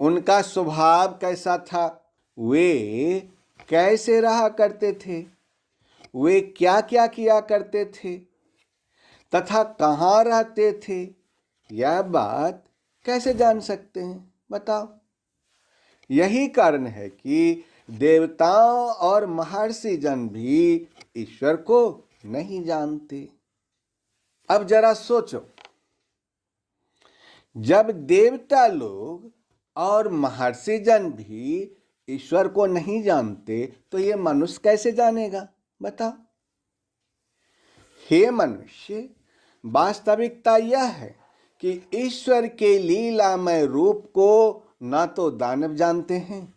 उनका स्वभाव कैसा था, वे कैसे रहा करते थे, वे क्या क्या किया करते थे तथा कहाँ रहते थे, यह बात कैसे जान सकते हैं बताओ। यही कारण है कि देवताओं और महर्षि जन भी ईश्वर को नहीं जानते। अब जरा सोचो, जब देवता लोग और महर्षि जन भी ईश्वर को नहीं जानते तो ये मनुष्य कैसे जानेगा बताओ। हे मनुष्य, वास्तविकता यह है कि ईश्वर के लीलामय रूप को ना तो दानव जानते हैं,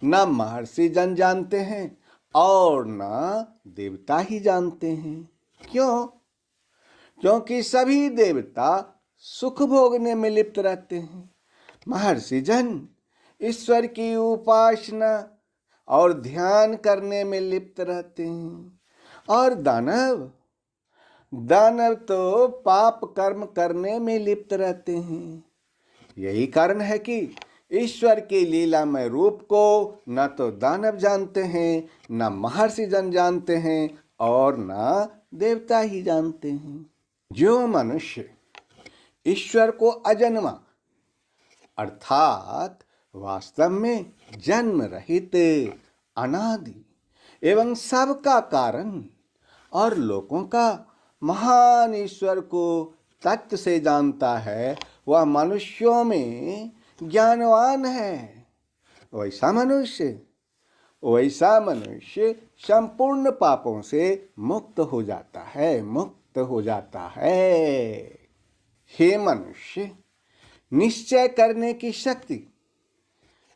ना महर्षि जन जानते हैं और ना देवता ही जानते हैं। क्यों? क्योंकि सभी देवता सुख भोगने में लिप्त रहते हैं, महर्षि जन ईश्वर की उपासना और ध्यान करने में लिप्त रहते हैं, और दानव तो पाप कर्म करने में लिप्त रहते हैं। यही कारण है कि ईश्वर के लीलामय रूप को न तो दानव जानते हैं, न महर्षि जन जानते हैं और न देवता ही जानते हैं। जो मनुष्य ईश्वर को अजन्मा अर्थात वास्तव में जन्म रहित, अनादि एवं सबका कारण और लोगों का महान ईश्वर को तत्व से जानता है, वह मनुष्यों में ज्ञानवान है। वैसा मनुष्य संपूर्ण पापों से मुक्त हो जाता है। हे मनुष्य, निश्चय करने की शक्ति,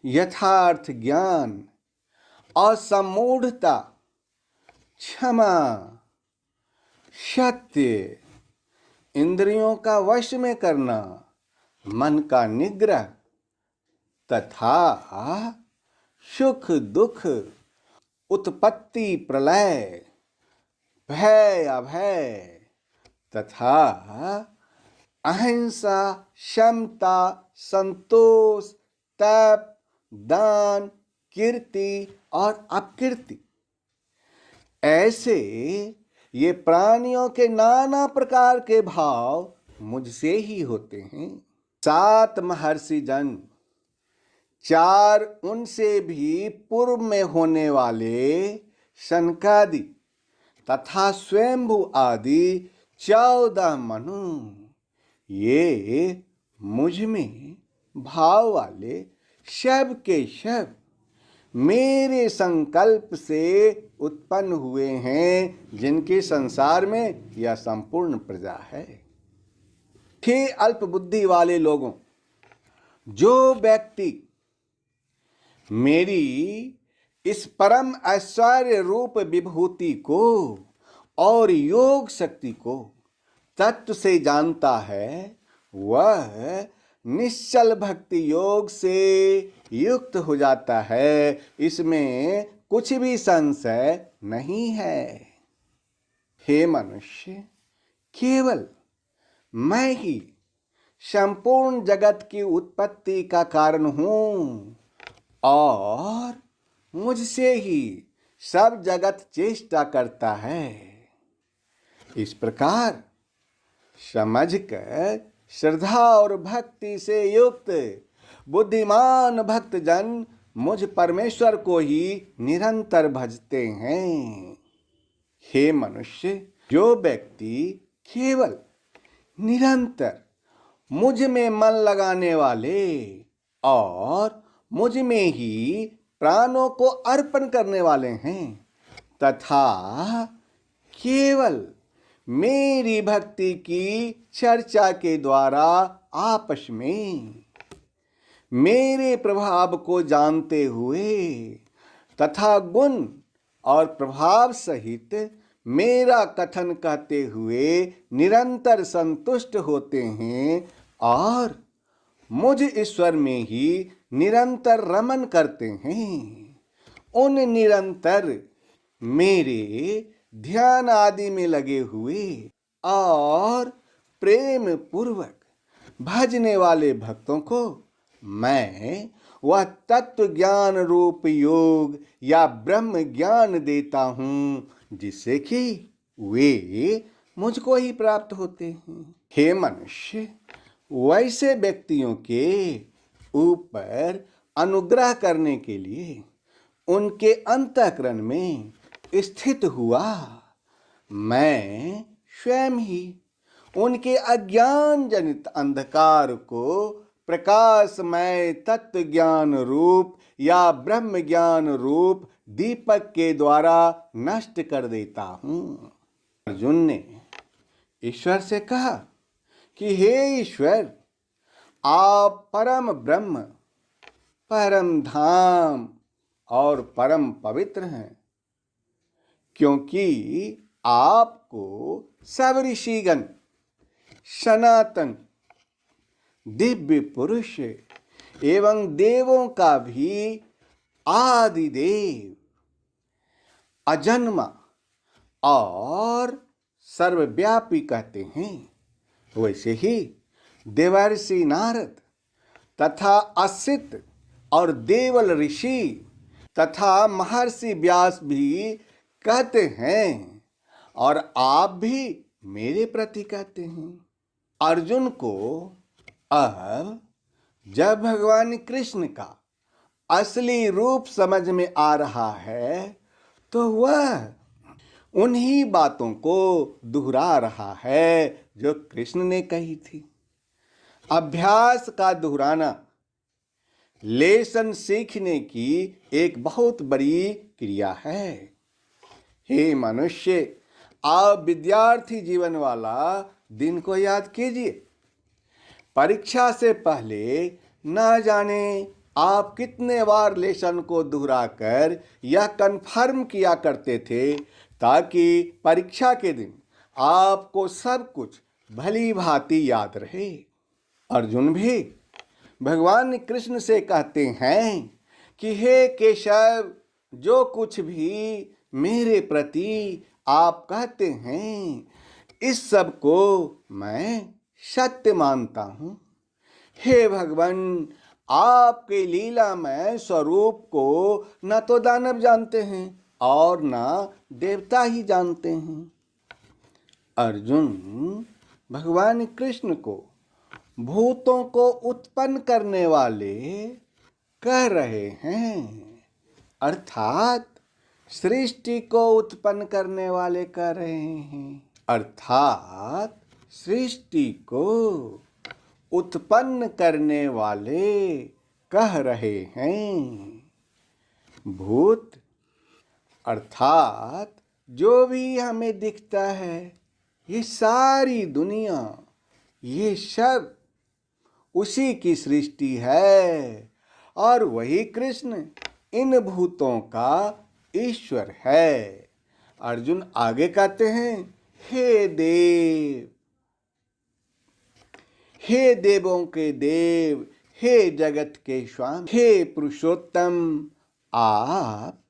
यथार्थ ज्ञान, असमूढ़ता, क्षमा, सत्य, इंद्रियों का वश में करना, मन का निग्रह तथा सुख दुख, उत्पत्ति प्रलय, भय अभय तथा अहिंसा, क्षमता, संतोष, तप, दान, कीर्ति और अपकीर्ति, ऐसे ये प्राणियों के नाना प्रकार के भाव मुझसे ही होते हैं। 7 महर्षि जन, 4 उनसे भी पूर्व में होने वाले सनकादि तथा स्वयंभू आदि 14 मनु, ये मुझ में भाव वाले सब के सब मेरे संकल्प से उत्पन्न हुए हैं, जिनके संसार में यह संपूर्ण प्रजा है। हे अल्प बुद्धि वाले लोगों, जो व्यक्ति मेरी इस परम ऐश्वर्य रूप विभूति को और योग शक्ति को तत्व से जानता है, वह निश्चल भक्ति योग से युक्त हो जाता है। इसमें कुछ भी संशय नहीं है। हे मनुष्य, केवल मैं ही संपूर्ण जगत की उत्पत्ति का कारण हूँ और मुझसे ही सब जगत चेष्टा करता है। इस प्रकार समझकर श्रद्धा और भक्ति से युक्त बुद्धिमान भक्तजन मुझ परमेश्वर को ही निरंतर भजते हैं। हे मनुष्य, जो व्यक्ति केवल निरंतर मुझ में मन लगाने वाले और मुझ में ही प्राणों को अर्पण करने वाले हैं तथा केवल मेरी भक्ति की चर्चा के द्वारा आपस में मेरे प्रभाव को जानते हुए तथा गुण और प्रभाव सहित मेरा कथन कहते हुए निरंतर संतुष्ट होते हैं और मुझ ईश्वर में ही निरंतर रमन करते हैं। उन निरंतर मेरे ध्यान आदि में लगे हुए और प्रेम पूर्वक भजने वाले भक्तों को मैं वह तत्व ज्ञान रूप योग या ब्रह्म ज्ञान देता हूँ, जिससे कि वे मुझको ही प्राप्त होते हैं। हे मनुष्य, वैसे व्यक्तियों के ऊपर अनुग्रह करने के लिए उनके अंतःकरण में स्थित हुआ मैं स्वयं ही उनके अज्ञान जनित अंधकार को प्रकाशमय तत्व ज्ञान रूप या ब्रह्म ज्ञान रूप दीपक के द्वारा नष्ट कर देता हूँ। अर्जुन ने ईश्वर से कहा कि हे ईश्वर, आप परम ब्रह्म, परम धाम और परम पवित्र हैं, क्योंकि आपको सब ऋषिगण, सनातन दिव्य पुरुष एवं देवों का भी आदि देव, अजन्मा और सर्वव्यापी कहते हैं। वैसे ही देवर्षि नारद तथा असित और देवल ऋषि तथा महर्षि व्यास भी कहते हैं और आप भी मेरे प्रति कहते हैं। अर्जुन को अब जब भगवान कृष्ण का असली रूप समझ में आ रहा है तो वह उन्हीं बातों को दोहरा रहा है जो कृष्ण ने कही थी। अभ्यास का दोहराना लेसन सीखने की एक बहुत बड़ी क्रिया है। हे मनुष्य, आप विद्यार्थी जीवन वाला दिन को याद कीजिए। परीक्षा से पहले न जाने आप कितने बार लेसन को दोहराकर यह कन्फर्म किया करते थे ताकि परीक्षा के दिन आपको सब कुछ भली भांति याद रहे। अर्जुन भी भगवान कृष्ण से कहते हैं कि हे केशव, जो कुछ भी मेरे प्रति आप कहते हैं इस सब को मैं सत्य मानता हूँ। हे भगवान, आपके लीलामय स्वरूप को न तो दानव जानते हैं और न देवता ही जानते हैं। अर्जुन भगवान कृष्ण को भूतों को उत्पन्न करने वाले कह रहे हैं, अर्थात सृष्टि को उत्पन्न करने वाले कह रहे हैं, अर्थात सृष्टि को उत्पन्न करने वाले कह रहे हैं। भूत अर्थात जो भी हमें दिखता है, ये सारी दुनिया, ये सब उसी की सृष्टि है और वही कृष्ण इन भूतों का ईश्वर है। अर्जुन आगे कहते हैं, हे देव, हे देवों के देव, हे जगत के स्वामी, हे पुरुषोत्तम, आप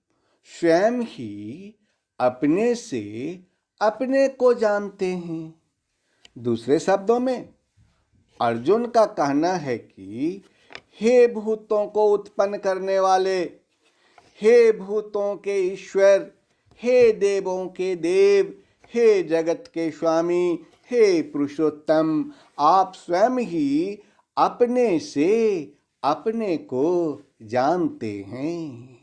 स्वयं ही अपने से अपने को जानते हैं। दूसरे शब्दों में अर्जुन का कहना है कि हे भूतों को उत्पन्न करने वाले, हे भूतों के ईश्वर, हे देवों के देव, हे जगत के स्वामी, हे पुरुषोत्तम, आप स्वयं ही अपने से अपने को जानते हैं।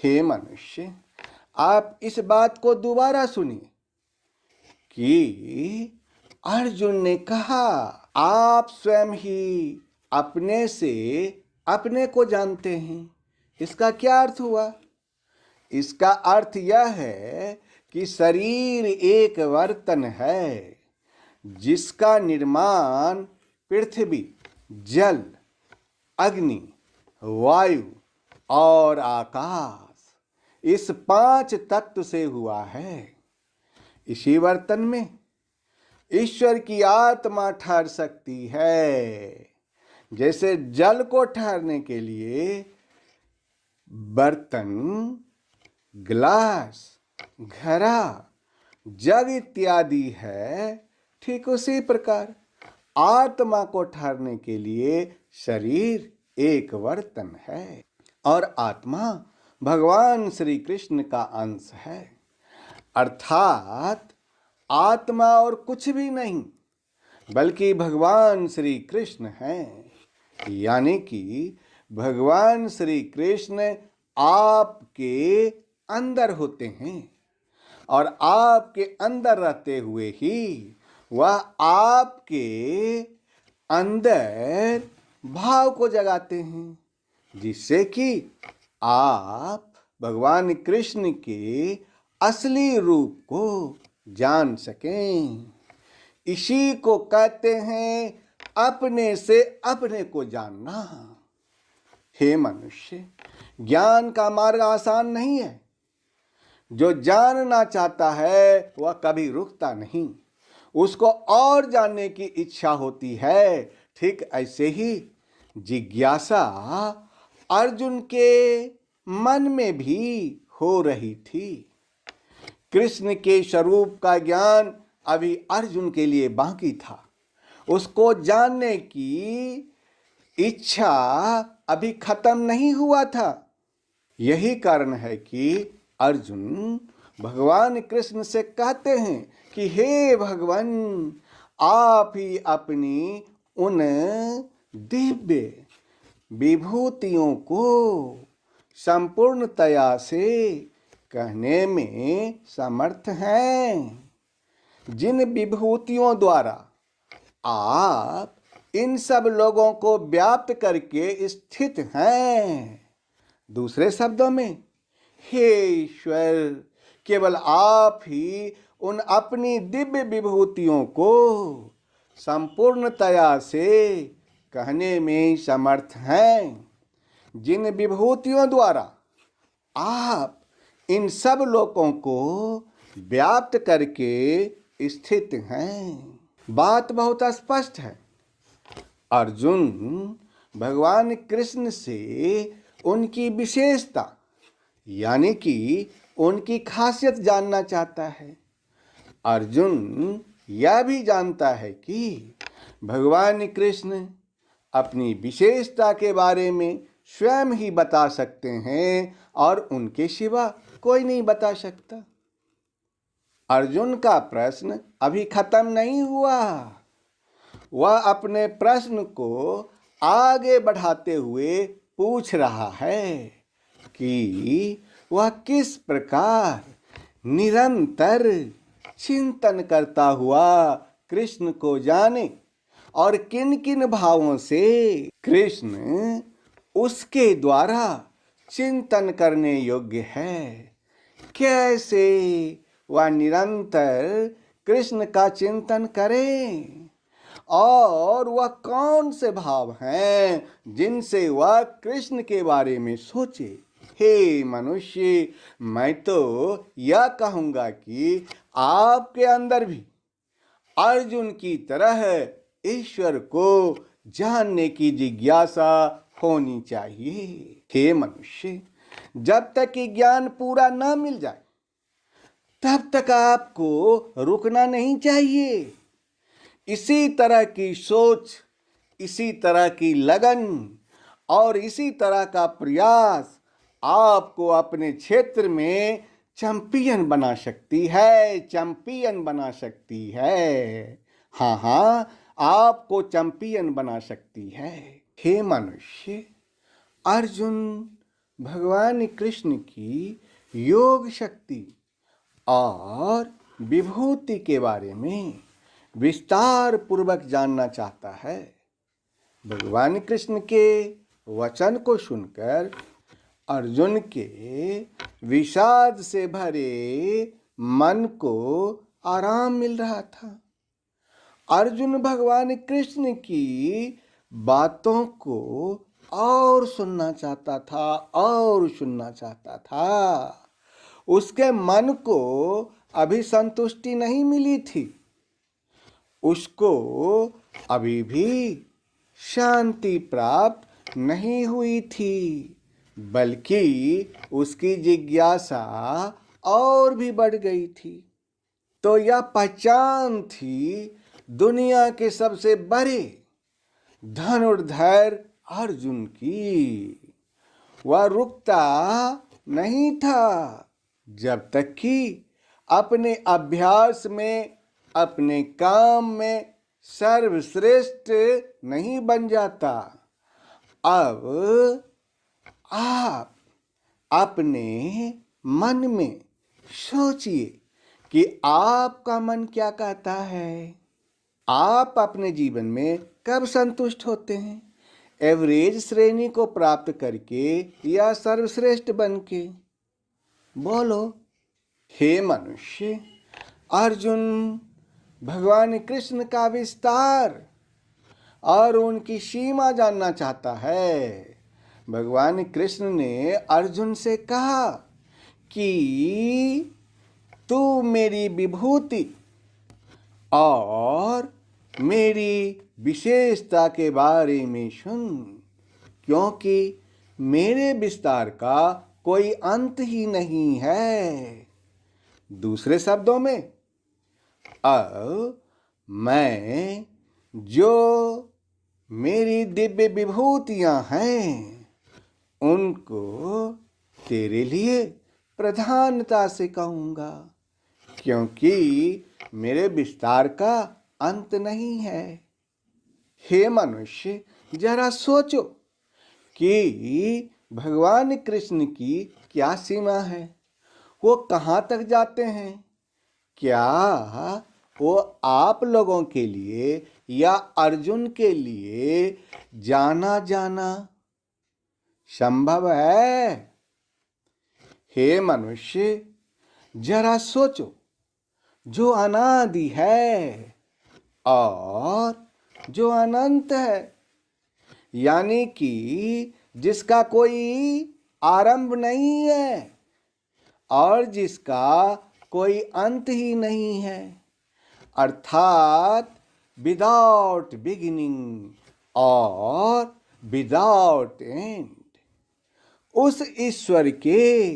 हे मनुष्य, आप इस बात को दोबारा सुनिए कि अर्जुन ने कहा आप स्वयं ही अपने से अपने को जानते हैं। इसका क्या अर्थ हुआ? इसका अर्थ यह है कि शरीर एक बर्तन है जिसका निर्माण पृथ्वी, जल, अग्नि, वायु और आकाश इस 5 तत्व से हुआ है। इसी बर्तन में ईश्वर की आत्मा ठहर सकती है। जैसे जल को ठहरने के लिए बर्तन, गिलास, घड़ा, जग इत्यादि है, ठीक उसी प्रकार आत्मा को ठहरने के लिए शरीर एक बर्तन है और आत्मा भगवान श्री कृष्ण का अंश है। अर्थात आत्मा और कुछ भी नहीं बल्कि भगवान श्री कृष्ण हैं। यानी कि भगवान श्री कृष्ण आपके अंदर होते हैं और आपके अंदर रहते हुए ही वह आपके अंदर भाव को जगाते हैं, जिससे कि आप भगवान कृष्ण के असली रूप को जान सकें। इसी को कहते हैं अपने से अपने को जानना। हे मनुष्य, ज्ञान का मार्ग आसान नहीं है। जो जानना चाहता है वह कभी रुकता नहीं, उसको और जानने की इच्छा होती है। ठीक ऐसे ही जिज्ञासा अर्जुन के मन में भी हो रही थी। कृष्ण के स्वरूप का ज्ञान अभी अर्जुन के लिए बाकी था। उसको जानने की इच्छा अभी खत्म नहीं हुआ था। यही कारण है कि अर्जुन भगवान कृष्ण से कहते हैं कि हे भगवान, आप ही अपनी उन दिव्य विभूतियों को संपूर्णतया से कहने में समर्थ हैं, जिन विभूतियों द्वारा आप इन सब लोगों को व्याप्त करके स्थित हैं। दूसरे शब्दों में, हे ईश्वर, केवल आप ही उन अपनी दिव्य विभूतियों को संपूर्णतया से कहने में समर्थ हैं, जिन विभूतियों द्वारा आप इन सब लोगों को व्याप्त करके स्थित हैं। बात बहुत स्पष्ट है। अर्जुन भगवान कृष्ण से उनकी विशेषता यानी कि उनकी खासियत जानना चाहता है। अर्जुन यह भी जानता है कि भगवान कृष्ण अपनी विशेषता के बारे में स्वयं ही बता सकते हैं और उनके सिवा कोई नहीं बता सकता। अर्जुन का प्रश्न अभी खत्म नहीं हुआ। वह अपने प्रश्न को आगे बढ़ाते हुए पूछ रहा है कि वह किस प्रकार निरंतर चिंतन करता हुआ कृष्ण को जाने और किन किन भावों से कृष्ण उसके द्वारा चिंतन करने योग्य है। कैसे वह निरंतर कृष्ण का चिंतन करे और वह कौन से भाव हैं जिनसे वह कृष्ण के बारे में सोचे। हे मनुष्य, मैं तो यह कहूँगा कि आपके अंदर भी अर्जुन की तरह ईश्वर को जानने की जिज्ञासा होनी चाहिए। हे मनुष्य, जब तक कि ज्ञान पूरा न मिल जाए तब तक आपको रुकना नहीं चाहिए। इसी तरह की सोच, इसी तरह की लगन और इसी तरह का प्रयास आपको अपने क्षेत्र में चैंपियन बना सकती है, चैंपियन बना सकती है। हाँ हाँ, आपको चैंपियन बना सकती है। हे मनुष्य, अर्जुन भगवान कृष्ण की योग शक्ति और विभूति के बारे में विस्तार पूर्वक जानना चाहता है। भगवान कृष्ण के वचन को सुनकर अर्जुन के विषाद से भरे मन को आराम मिल रहा था। अर्जुन भगवान कृष्ण की बातों को और सुनना चाहता था और सुनना चाहता था। उसके मन को अभी संतुष्टि नहीं मिली थी। उसको अभी भी शांति प्राप्त नहीं हुई थी, बल्कि उसकी जिज्ञासा और भी बढ़ गई थी। तो यह पहचान थी दुनिया के सबसे बड़े धनुर्धर अर्जुन की। वह रुकता नहीं था जब तक कि अपने अभ्यास में, अपने काम में सर्वश्रेष्ठ नहीं बन जाता। अब आप अपने मन में सोचिए कि आपका मन क्या कहता है। आप अपने जीवन में कब संतुष्ट होते हैं? एवरेज श्रेणी को प्राप्त करके या सर्वश्रेष्ठ बन के? बोलो। हे मनुष्य, अर्जुन भगवान कृष्ण का विस्तार और उनकी सीमा जानना चाहता है। भगवान कृष्ण ने अर्जुन से कहा कि तू मेरी विभूति और मेरी विशेषता के बारे में सुन, क्योंकि मेरे विस्तार का कोई अंत ही नहीं है। दूसरे शब्दों में, अब मैं जो मेरी दिव्य विभूतियां हैं उनको तेरे लिए प्रधानता से कहूँगा, क्योंकि मेरे विस्तार का अंत नहीं है। हे मनुष्य, जरा सोचो कि भगवान कृष्ण की क्या सीमा है? वो कहाँ तक जाते हैं? क्या वो आप लोगों के लिए या अर्जुन के लिए जाना जाना संभव है? हे मनुष्य, जरा सोचो, जो अनादि है और जो अनंत है, यानी कि जिसका कोई आरंभ नहीं है और जिसका कोई अंत ही नहीं है, अर्थात विदाउट बिगिनिंग और विदाउट एंड। उस ईश्वर के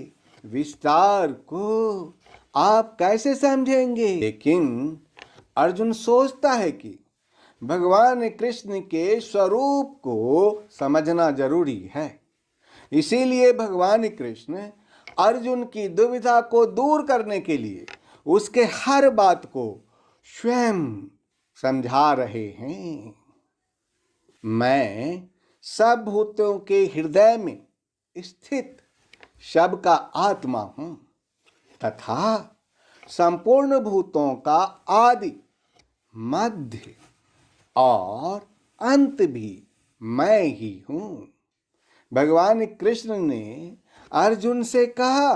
विस्तार को आप कैसे समझेंगे? लेकिन अर्जुन सोचता है कि भगवान कृष्ण के स्वरूप को समझना जरूरी है। इसीलिए भगवान कृष्ण अर्जुन की दुविधा को दूर करने के लिए उसके हर बात को स्वयं समझा रहे हैं। मैं सब भूतों के हृदय में स्थित सबका आत्मा हूँ तथा संपूर्ण भूतों का आदि, मध्य और अंत भी मैं ही हूँ। भगवान कृष्ण ने अर्जुन से कहा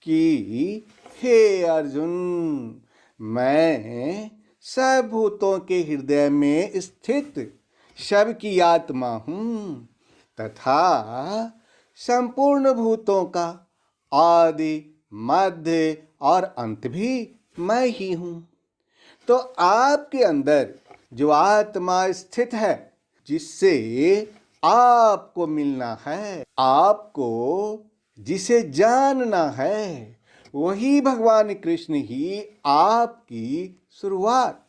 कि हे अर्जुन, मैं सब भूतों के हृदय में स्थित सबकी आत्मा हूँ तथा संपूर्ण भूतों का आदि, मध्य और अंत भी मैं ही हूँ। तो आपके अंदर जो आत्मा स्थित है, जिससे आपको मिलना है, आपको जिसे जानना है, वही भगवान कृष्ण ही आपकी शुरुआत,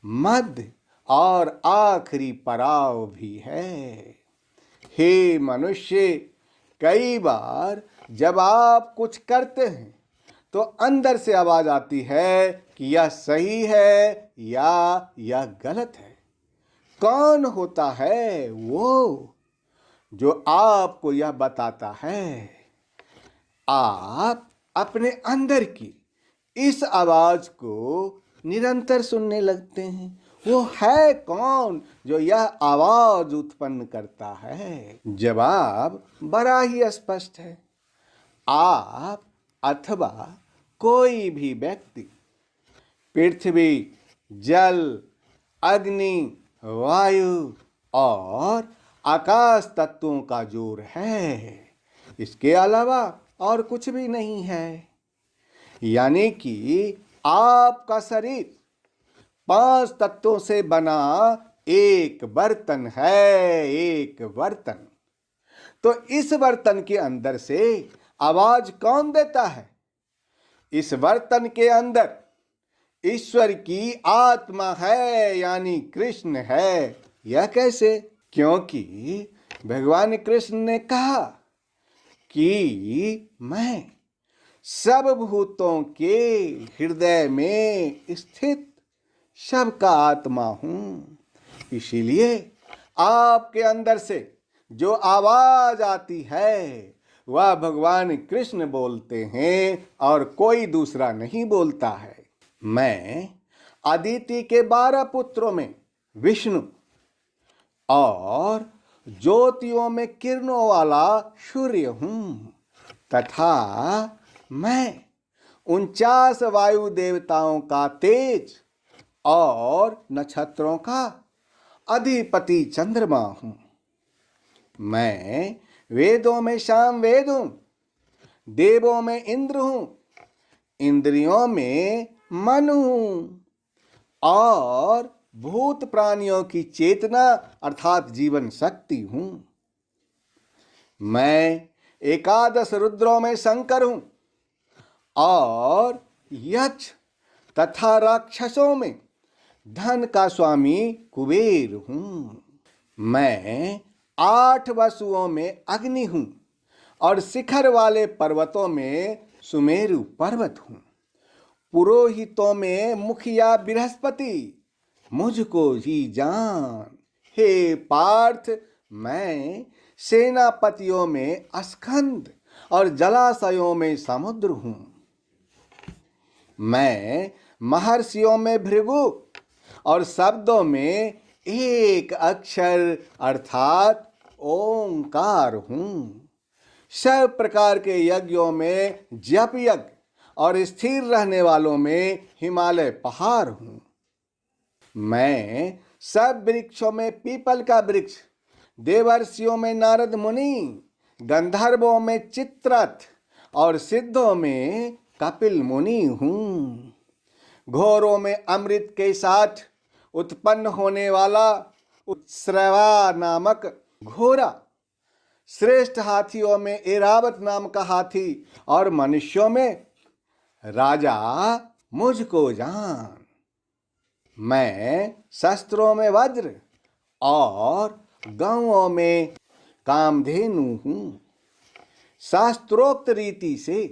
मध्य और आखिरी पड़ाव भी है। हे मनुष्य, कई बार जब आप कुछ करते हैं तो अंदर से आवाज आती है कि यह सही है या यह गलत है। कौन होता है वो जो आपको यह बताता है? आप अपने अंदर की इस आवाज को निरंतर सुनने लगते हैं। वो है कौन जो यह आवाज उत्पन्न करता है? जवाब बड़ा ही स्पष्ट है। आप अथवा कोई भी व्यक्ति पृथ्वी, जल, अग्नि, वायु और आकाश तत्वों का जोड़ है। इसके अलावा और कुछ भी नहीं है। यानी कि आपका शरीर 5 तत्वों से बना एक बर्तन है, एक बर्तन। तो इस बर्तन के अंदर से आवाज कौन देता है? इस बर्तन के अंदर ईश्वर की आत्मा है, यानी कृष्ण है। यह कैसे? क्योंकि भगवान कृष्ण ने कहा कि मैं सब भूतों के हृदय में स्थित सबका आत्मा हूं। इसीलिए आपके अंदर से जो आवाज आती है वह भगवान कृष्ण बोलते हैं और कोई दूसरा नहीं बोलता है। मैं अदिति के 12 पुत्रों में विष्णु और ज्योतियों में किरणों वाला सूर्य हूं, तथा मैं 49 वायु देवताओं का तेज और नक्षत्रों का अधिपति चंद्रमा हूं। मैं वेदों में साम वेद हूं, देवों में इंद्र हूं, इंद्रियों में मन हूं और भूत प्राणियों की चेतना अर्थात जीवन शक्ति हूं। मैं 11 रुद्रों में शंकर हूं और यक्ष तथा राक्षसों में धन का स्वामी कुबेर हूं। मैं 8 वसुओं में अग्नि हूं और शिखर वाले पर्वतों में सुमेरु पर्वत हूं। पुरोहितों में मुखिया बृहस्पति, मुझको ही जान। हे पार्थ, मैं सेनापतियों में स्कंद और जलाशयों में समुद्र हूं। मैं महर्षियों में भृगु और शब्दों में एक अक्षर अर्थात ओंकार हूं। सब प्रकार के यज्ञों में जप यज्ञ और स्थिर रहने वालों में हिमालय पहाड़ हूं। मैं सब वृक्षों में पीपल का वृक्ष, देवर्षियों में नारद मुनि, गंधर्वों में चित्ररथ और सिद्धों में कपिल मुनि हूं। घोरों में अमृत के साथ उत्पन्न होने वाला उत्स्रवा नामक घोड़ा, श्रेष्ठ हाथियों में एरावत नाम का हाथी और मनुष्यों में राजा मुझको जान। मैं शस्त्रों में वज्र और गौओं में कामधेनु हूं। शास्त्रोक्त रीति से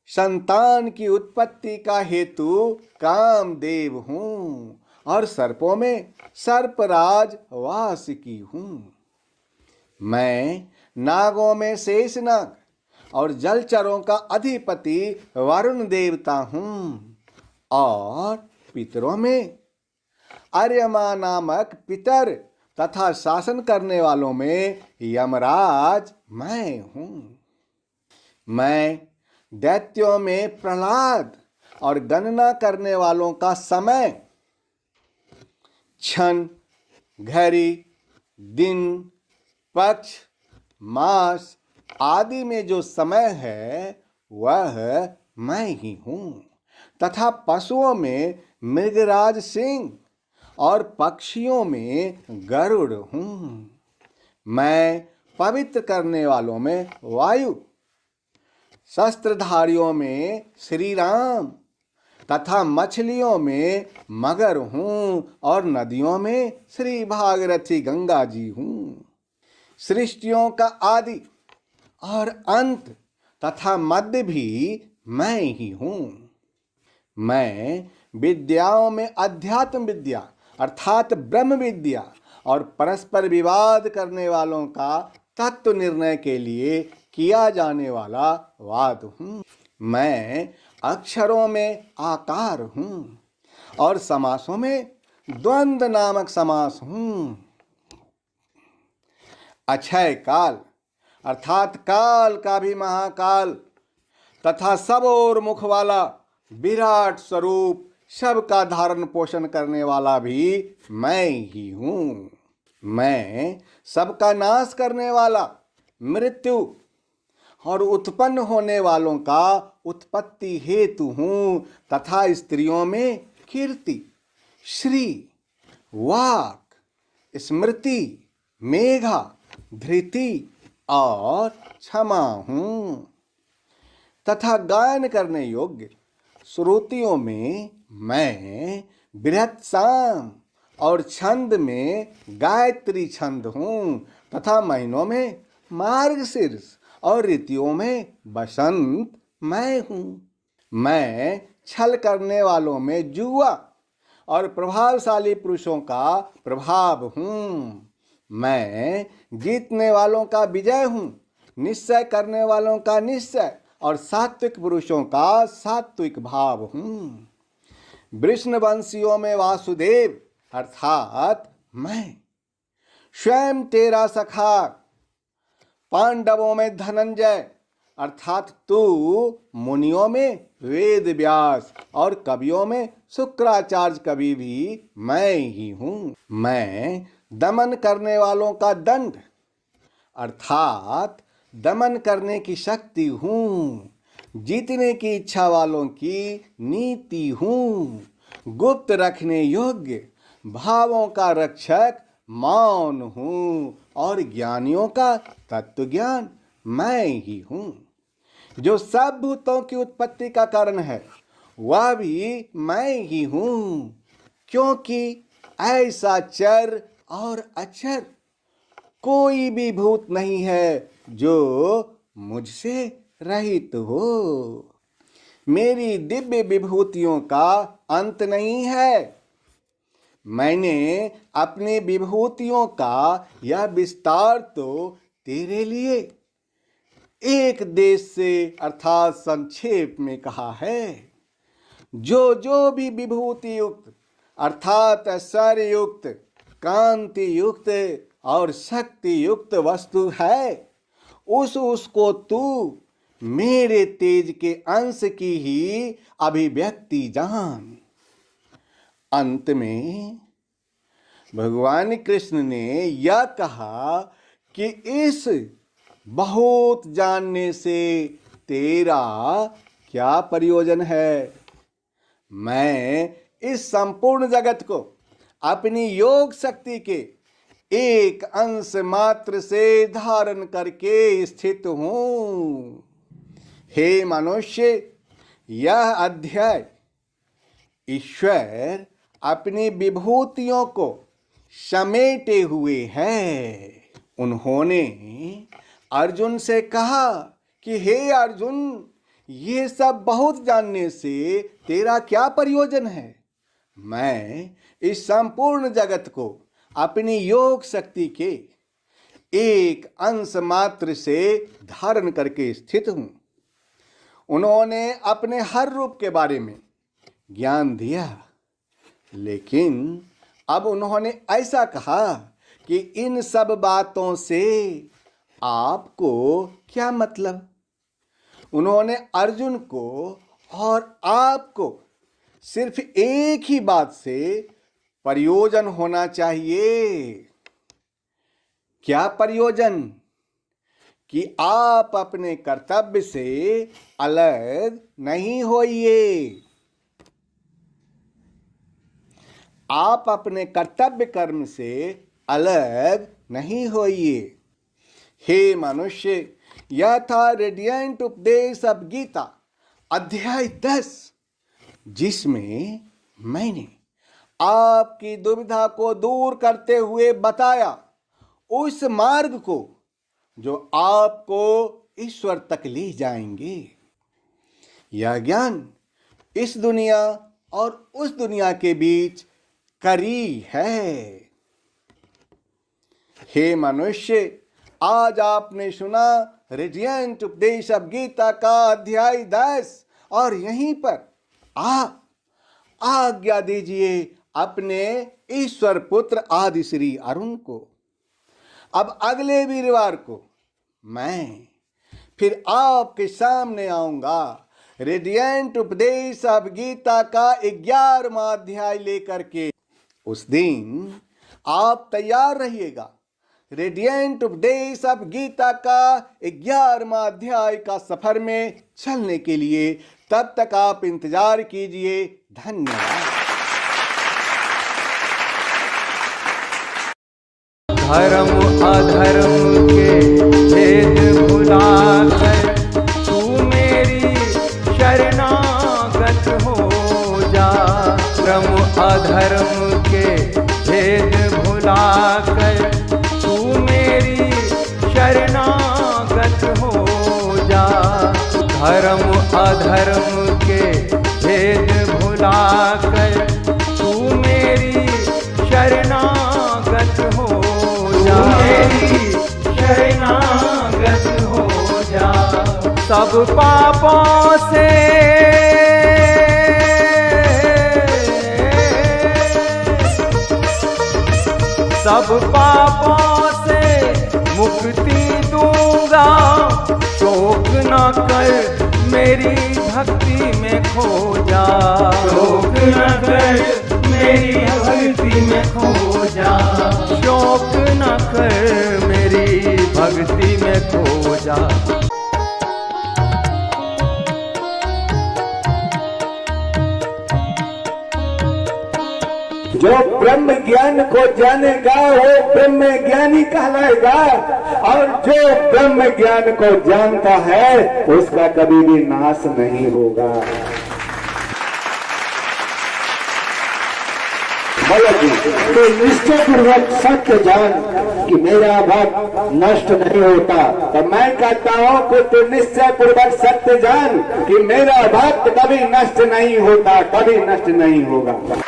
संतान की उत्पत्ति का हेतु कामदेव हूं और सर्पों में सर्पराज वासुकी हूं। मैं नागों में शेषनाग और जलचरों का अधिपति वरुण देवता हूं और पितरों में अर्यमा नामक पितर तथा शासन करने वालों में यमराज मैं हूं। मैं दैत्यों में प्रहलाद और गणना करने वालों का समय, क्षण, घड़ी, दिन, पक्ष, मास आदि में जो समय है वह मैं ही हूं, तथा पशुओं में मृगराज सिंह और पक्षियों में गरुड़ हूं। मैं पवित्र करने वालों में वायु, शस्त्रधारियों में श्री राम तथा मछलियों में मगर हूं और नदियों में श्री भागीरथी गंगा जी हूं। सृष्टियों का आदि और अंत तथा मध्य भी मैं ही हूं। मैं विद्याओं में अध्यात्म विद्या अर्थात ब्रह्म विद्या और परस्पर विवाद करने वालों का तत्व निर्णय के लिए किया जाने वाला वाद हूं। मैं अक्षरों में आकार हूं और समासों में द्वंद्व नामक समास हूं। अक्षय काल अर्थात काल का भी महाकाल तथा सब और मुख वाला विराट स्वरूप सबका धारण पोषण करने वाला भी मैं ही हूं। मैं सबका नाश करने वाला मृत्यु और उत्पन्न होने वालों का उत्पत्ति हेतु हूँ, तथा स्त्रियों में कीर्ति, श्री, वाक, स्मृति, मेघा, धृति और क्षमा हूँ, तथा गायन करने योग्य श्रुतियों में मैं बृहत साम और छंद में गायत्री छंद हूँ, तथा महीनों में मार्गशीर्ष और ऋतुओं में बसंत मैं हूँ। मैं छल करने वालों में जुआ और प्रभावशाली पुरुषों का प्रभाव हूँ। मैं जीतने वालों का विजय हूँ, निश्चय करने वालों का निश्चय और सात्विक पुरुषों का सात्विक भाव हूँ। वृष्णवंशियों में वासुदेव अर्थात मैं, स्वयं तेरा सखा, पांडवों में धनंजय अर्थात तू, मुनियों में वेद व्यास और कवियों में शुक्राचार्य कवि भी मैं ही हूँ। मैं दमन करने वालों का दंड अर्थात दमन करने की शक्ति हूँ, जीतने की इच्छा वालों की नीति हूँ, गुप्त रखने योग्य भावों का रक्षक मौन हूँ और ज्ञानियों का तत्व ज्ञान मैं ही हूँ। जो सब भूतों की उत्पत्ति का कारण है वह भी मैं ही हूँ, क्योंकि ऐसा चर और अचर कोई भी भूत नहीं है जो मुझसे रहित हो। मेरी दिव्य विभूतियों का अंत नहीं है। मैंने अपनी विभूतियों का यह विस्तार तो तेरे लिए एक देश से अर्थात संक्षेप में कहा है। जो जो भी विभूति युक्त अर्थात ऐश्वर्य युक्त, कांति युक्त और शक्ति युक्त वस्तु है, उसको तू मेरे तेज के अंश की ही अभिव्यक्ति जान। अंत में भगवान कृष्ण ने यह कहा कि इस बहुत जानने से तेरा क्या प्रयोजन है। मैं इस संपूर्ण जगत को अपनी योग शक्ति के एक अंश मात्र से धारण करके स्थित हूँ। हे मनुष्य, यह अध्याय ईश्वर अपनी विभूतियों को समेटे हुए है। उन्होंने अर्जुन से कहा कि हे अर्जुन, ये सब बहुत जानने से तेरा क्या प्रयोजन है। मैं इस संपूर्ण जगत को अपनी योग शक्ति के एक अंश मात्र से धारण करके स्थित हूँ। उन्होंने अपने हर रूप के बारे में ज्ञान दिया, लेकिन अब उन्होंने ऐसा कहा कि इन सब बातों से आपको क्या मतलब। उन्होंने अर्जुन को और आपको सिर्फ एक ही बात से प्रयोजन होना चाहिए। क्या प्रयोजन? कि आप अपने कर्तव्य से अलग नहीं होइए। आप अपने कर्तव्य कर्म से अलग नहीं होइए। हे मनुष्य, यह था रेडियंट उपदेश ऑफ गीता अध्याय 10, जिसमें मैंने आपकी दुविधा को दूर करते हुए बताया उस मार्ग को जो आपको ईश्वर तक ले जाएंगे। यह ज्ञान इस दुनिया और उस दुनिया के बीच करी है। हे मनुष्य, आज आपने सुना रेडियंट उपदेश ऑफ गीता का अध्याय 10 और यहीं पर आप आज्ञा दीजिए अपने ईश्वर पुत्र आदि श्री अरुण को। अब अगले वीरवार को मैं फिर आपके सामने आऊंगा रेडियंट उपदेश ऑफ गीता का 11वां अध्याय लेकर के। उस दिन आप तैयार रहिएगा रेडिएंट उपदेश ऑफ गीता का 11वां अध्याय का सफर में चलने के लिए। तब तक आप इंतजार कीजिए। धन्यवाद। धर्म अधर्म के भेद भुलाकर तू मेरी शरणागत हो जा। धर्म अधर्म के भेद भुलाकर तू मेरी शरणागत हो जा। धर्म अधर्म के भेद भुलाकर तू मेरी शरणागत हो जा। मेरी शरणागत हो जा। सब पापों से मुक्ति दूंगा। शोक न कर मेरी भक्ति में खो जा। शोक न कर मेरी भक्ति में खो जा। शोक न कर मेरी भक्ति में खो जा। जो ब्रह्म ज्ञान को जानेगा वो ब्रह्म ज्ञानी कहलाएगा, और जो ब्रह्म ज्ञान को जानता है उसका कभी भी नाश नहीं होगा। तो निश्चय पूर्वक सत्य जान कि मेरा भक्त नष्ट नहीं होता। तो मैं कहता हूँ कि तू निश्चय पूर्वक सत्य जान कि मेरा भक्त कभी नष्ट नहीं होता, कभी नष्ट नहीं होगा।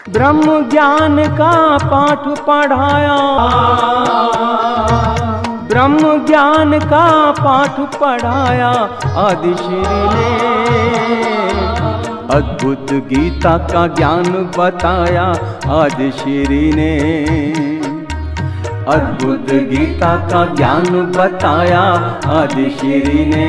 ब्रह्म ज्ञान का पाठ पढ़ाया। ब्रह्म ज्ञान का पाठ पढ़ाया आदि श्री ने। अद्भुत गीता का ज्ञान बताया आदि श्री ने। अद्भुत गीता का ज्ञान बताया आदि श्री ने।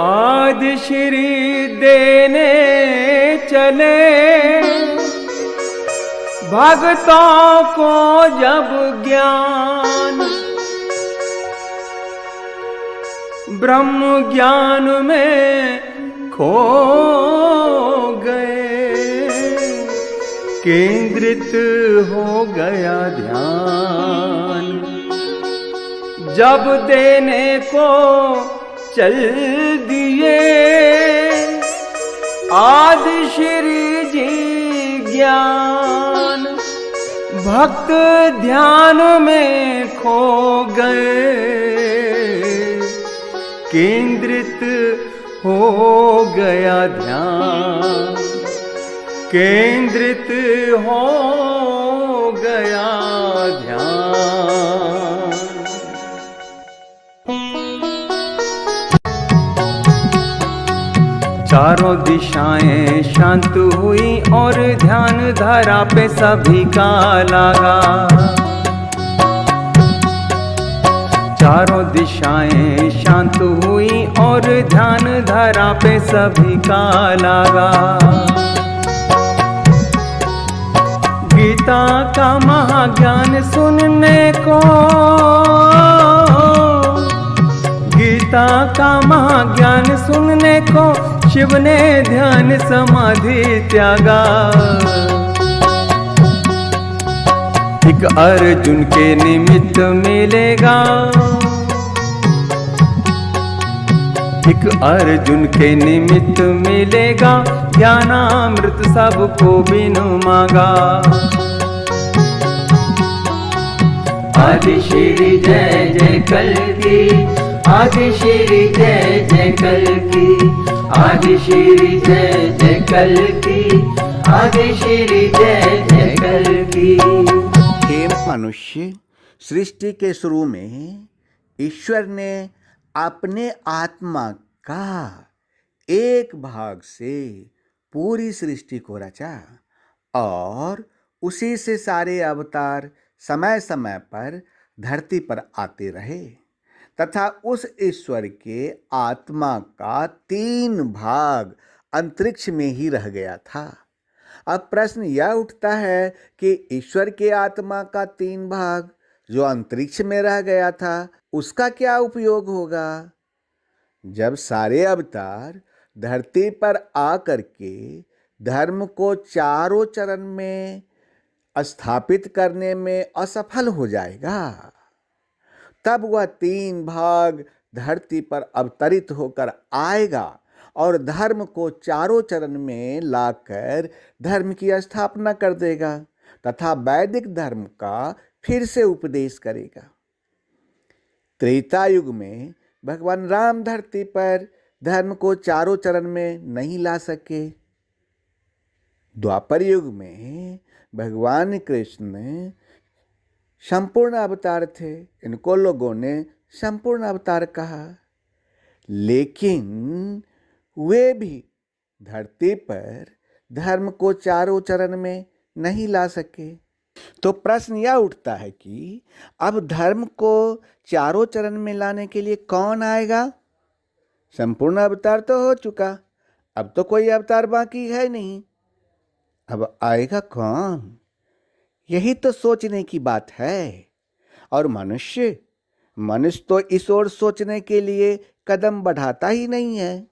आदि श्री देने चले भक्तों को जब ज्ञान। ब्रह्म ज्ञान में खो गए, केंद्रित हो गया ध्यान। जब देने को चल दिए आदि श्री जी ज्ञान। भक्त ध्यान में खो गए, केंद्रित हो गया ध्यान। केंद्रित हो गया ध्यान। चारों दिशाएं शांत हुई और ध्यान धारा पे सभी का लगा। चारों दिशाएं शांत हुई और ध्यान धारा पे सभी का लगा। गीता का महाज्ञान सुनने को, गीता का महाज्ञान सुनने को शिव ने ध्यान समाधि त्यागा। एक अर्जुन के निमित्त मिलेगा, एक अर्जुन के निमित्त मिलेगा ज्ञानामृत सबको बिनु मांगा। आदि श्री जय जय कल की, आदि श्री जय जय कल की, आदि श्री जय जय कल की, आदि श्री जय जय कल की। हे मनुष्य, सृष्टि के शुरू में ईश्वर ने अपने आत्मा का एक भाग से पूरी सृष्टि को रचा और उसी से सारे अवतार समय समय पर धरती पर आते रहे तथा उस ईश्वर के आत्मा का 3 भाग अंतरिक्ष में ही रह गया था। अब प्रश्न यह उठता है कि ईश्वर के आत्मा का 3 भाग जो अंतरिक्ष में रह गया था उसका क्या उपयोग होगा? जब सारे अवतार धरती पर आकर के धर्म को चारों चरण में स्थापित करने में असफल हो जाएगा, तब वह 3 भाग धरती पर अवतरित होकर आएगा और धर्म को चारों चरण में लाकर धर्म की स्थापना कर देगा तथा वैदिक धर्म का फिर से उपदेश करेगा। त्रेता युग में भगवान राम धरती पर धर्म को चारों चरण में नहीं ला सके। द्वापर युग में भगवान कृष्ण संपूर्ण अवतार थे, इनको लोगों ने संपूर्ण अवतार कहा, लेकिन वे भी धरती पर धर्म को चारों चरण में नहीं ला सके। तो प्रश्न यह उठता है कि अब धर्म को चारों चरण में लाने के लिए कौन आएगा? संपूर्ण अवतार तो हो चुका, अब तो कोई अवतार बाकी है नहीं, अब आएगा कौन? यही तो सोचने की बात है। और मनुष्य तो इस ओर सोचने के लिए कदम बढ़ाता ही नहीं है।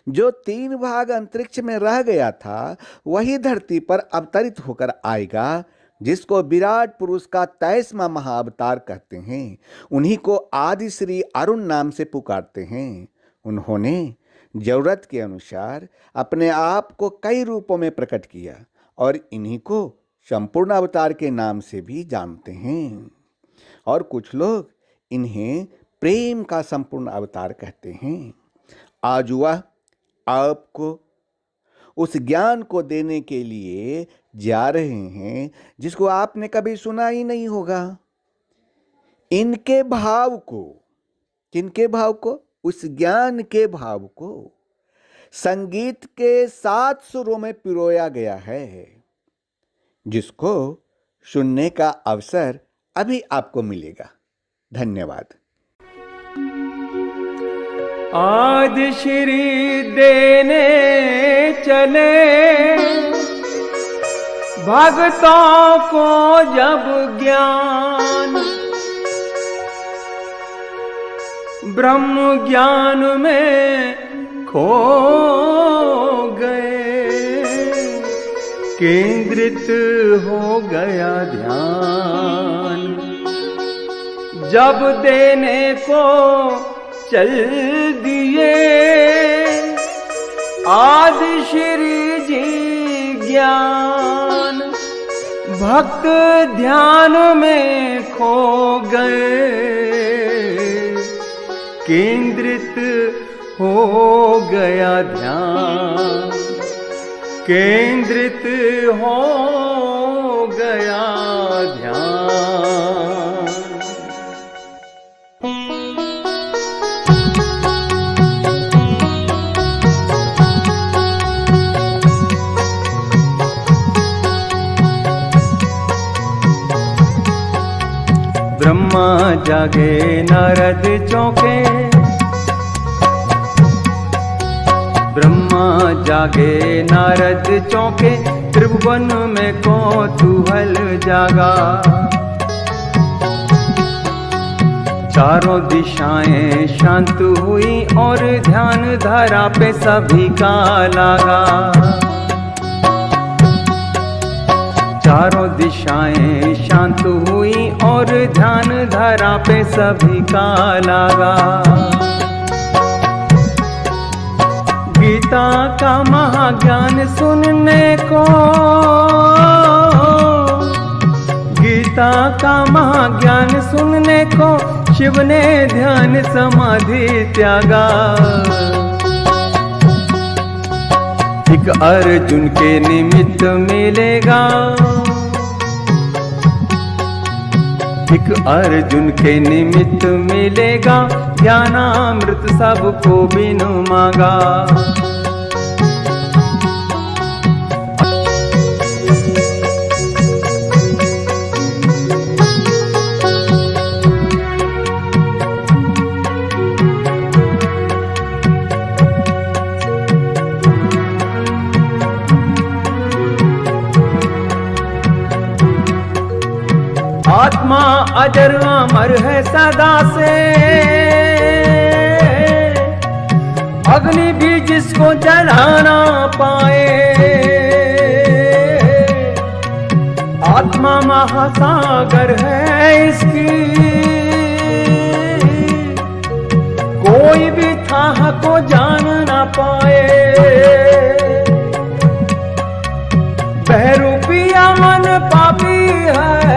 जो 3 भाग अंतरिक्ष में रह गया था वही धरती पर अवतरित होकर आएगा, जिसको विराट पुरुष का 23वां महाअवतार कहते हैं। उन्हीं को आदि श्री अरुण नाम से पुकारते हैं। उन्होंने जरूरत के अनुसार अपने आप को कई रूपों में प्रकट किया और इन्हीं को संपूर्ण अवतार के नाम से भी जानते हैं। और कुछ लोग इन्हें प्रेम का संपूर्ण अवतार कहते हैं। आज वह आपको उस ज्ञान को देने के लिए जा रहे हैं जिसको आपने कभी सुना ही नहीं होगा। इनके भाव को, किनके भाव को? उस ज्ञान के भाव को संगीत के 7 सुरों में पिरोया गया है, जिसको सुनने का अवसर अभी आपको मिलेगा। धन्यवाद। आदि श्री देने चले भक्तों को जब ज्ञान, ब्रह्म ज्ञान में खो गए, केंद्रित हो गया ध्यान। जब देने को चल दिए आदि श्री जी ज्ञान, भक्त ध्यान में खो गए, केंद्रित हो गया ध्यान, केंद्रित हो गया ध्यान। ब्रह्मा जागे नारद चौंके, ब्रह्मा जागे नारद चौंके, त्रिभुवन में कौतूहल जागा। चारों दिशाएं शांत हुई और ध्यान धारा पे सभी का लागा। चारों दिशाएं शांत हुई और ध्यान धारा पे सभी का लागा। गीता का महाज्ञान सुनने को, गीता का महाज्ञान सुनने को शिव ने ध्यान समाधि त्यागा। एक अर्जुन के निमित्त मिलेगा, एक अर्जुन के निमित्त मिलेगा, ज्ञानामृत सबको बिनु मांगा। आत्मा अजर अमर है सदा से, अग्नि भी जिसको जला ना पाए। आत्मा महासागर है इसकी, कोई भी थाह को जान ना पाए। बहरूपिया मन पापी है,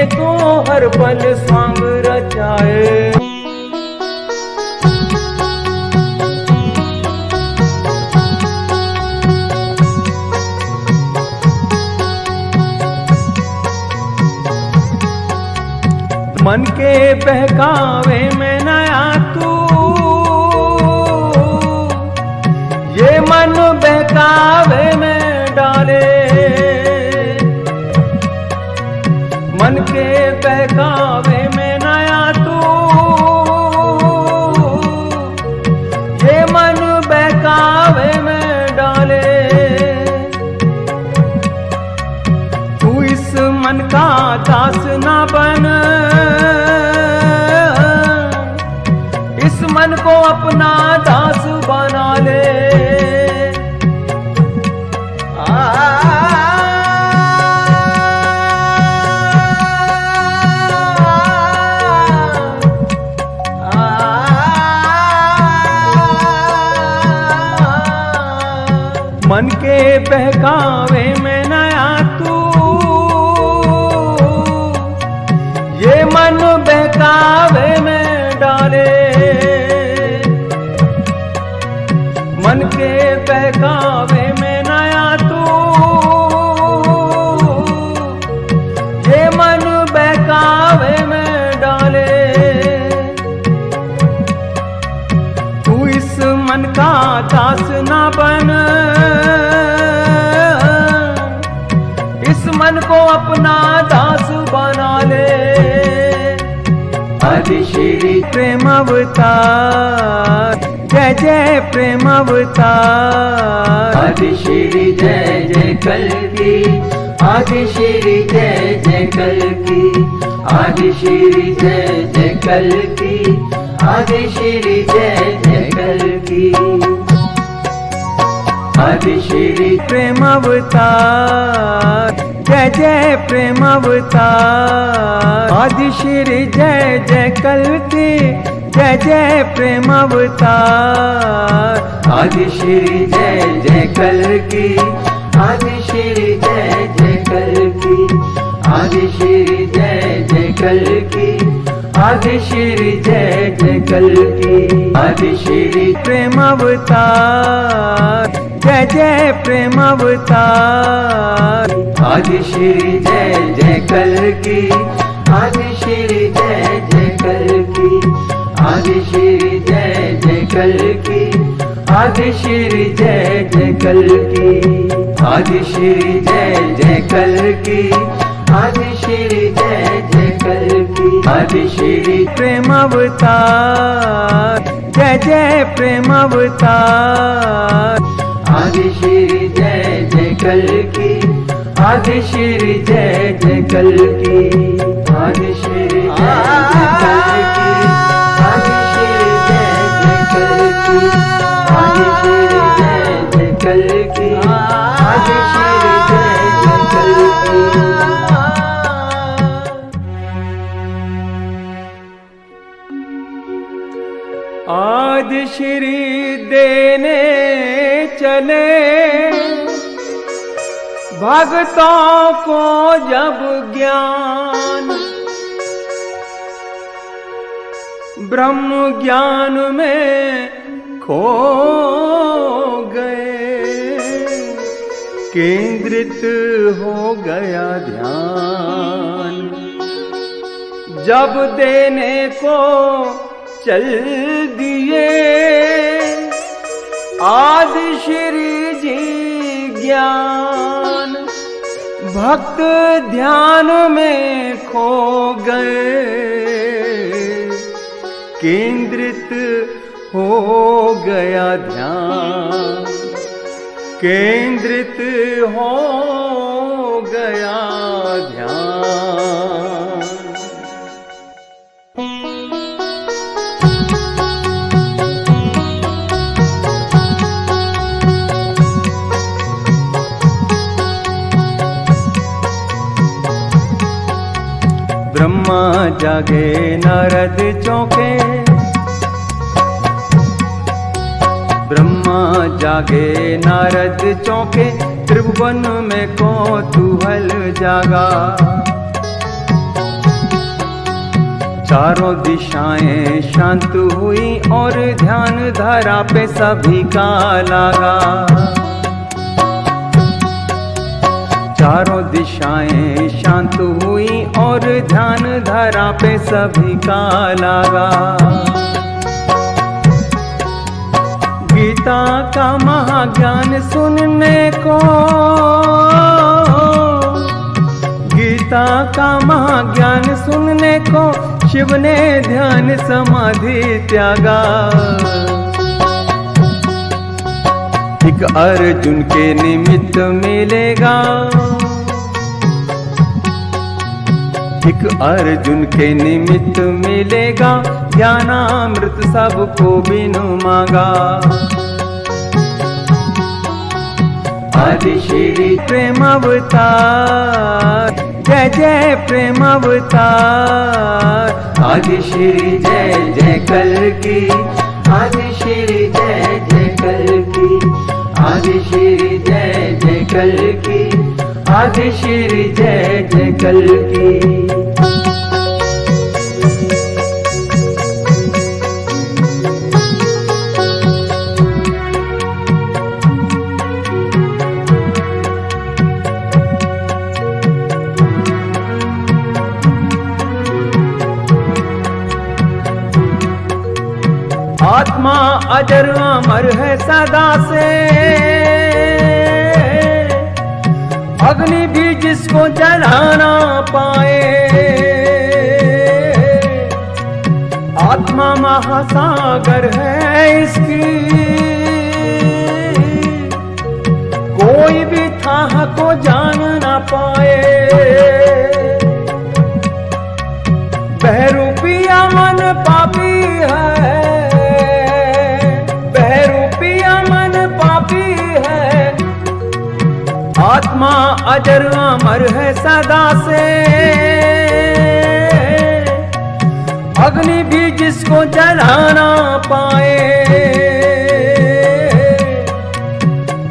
तो हर पल स्वांग रचाए। मन के बहकावे में नया तू, ये मन बहकावे में डाले। मन के बहकावे में नया तू, ये मन बहकावे में डाले। तू इस मन का दास ना बन, इस मन को अपना दास बना ले। मन के बहकावे में नया तू, ये मन बहकावे में डाले। मन के बहकावे में नया तू, ये मन बहकावे में डाले। तू इस मन का दास ना बन, इस मन को अपना दास बना ले। आदि श्री प्रेम अवतार, जय जय प्रेम अवतार। आदि श्री जय जय कल्की, आदि श्री जय जय कल्की। आदि श्री जय जय कल्की, आदि श्री जय जय कल्की। आदि श्री प्रेम अवतार, जय जय प्रेम अवतार। आदि श्री जय जय कल्की, जय जय प्रेम अवतार। आदि श्री जय जय कल्की, आदि श्री जय जय कल्की। आदि श्री जय जय कल्की, आदि श्री जय जय कल्की। आदि श्री प्रेम अवतार, जय जय प्रेम अवतार। आदि श्री जय जय कल्की, आदि श्री जय जय कल्की। आदि श्री जय जय कल्की, आदि श्री जय जय कल्की। आदि श्री जय जय कल्की, आदि श्री जय जय कल्की। आदि श्री प्रेम अवतार, जय जय प्रेम अवतार। आदि श्री जय जय कल्की, आदि श्री जय जय कल्की। आदि श्री जय जय कल्की, आदि श्री जय जय कल्की। आदि श्री जय जय कल्की, आदि श्री जय जय कल्की। आदि श्री देने चले भक्तों को जब ज्ञान, ब्रह्म ज्ञान में खो गए, केंद्रित हो गया ध्यान। जब देने को चल दिए आदि श्री जी ज्ञान, भक्त ध्यान में खो गए, केंद्रित हो गया ध्यान, केंद्रित हो गया ध्यान। ब्रह्मा जागे नारद चौंके, ब्रह्मा जागे नारद चौंके, त्रिभुवन में कौतूहल जागा। चारों दिशाएं शांत हुई और ध्यान धारा पे सभी का लागा। चारों दिशाएं शांत हुई और ध्यान धारा पे सभी का लागा। गीता का महाज्ञान सुनने को, गीता का महाज्ञान सुनने को शिव ने ध्यान समाधि त्यागा। एक अर्जुन के निमित्त मिलेगा, एक अर्जुन के निमित्त मिलेगा, ज्ञानामृत सबको बिनु मांगा। आदि श्री प्रेम अवतार, जय जय प्रेम अवतार। आदि श्री जय जय कल्कि, आदि श्री जय जय कल्कि, आदि श्री जय जय कल्कि, आदि श्री जय जय कल्कि। आत्मा अजर अमर है सदा से, अग्नि भी जिसको जला ना पाए। आत्मा महासागर है इसकी, कोई भी थाह को जान ना पाए। बहरूपिया मन पापी है, आत्मा अजर अमर है सदा से, अग्नि भी जिसको जला ना पाए।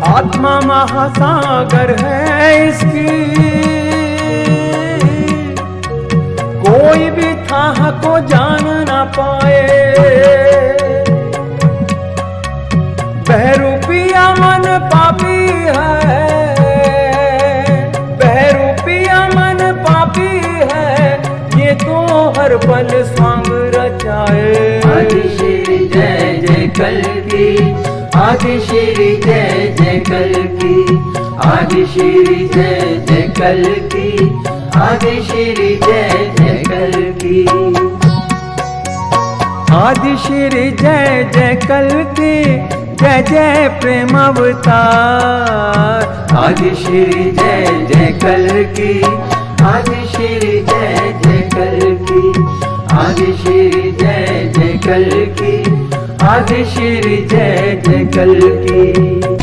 आत्मा महासागर है इसकी, कोई भी थाह को जान ना पाए। बहरूपिया मन पापी है, तो हर पल स्वांग रचाए। आदि श्री जय जय कल्कि, आदि श्री जय जय कल्कि, आदि श्री जय जय कल्कि, आदि श्री जय जय कल्कि। आदि श्री जय जय कल्कि, जय जय प्रेम अवतार। आदि श्री जय जय कल्कि, आदि श्री जय जय कल्कि, आदि श्री जय जय कल्कि, आदि श्री जय जय कल्कि।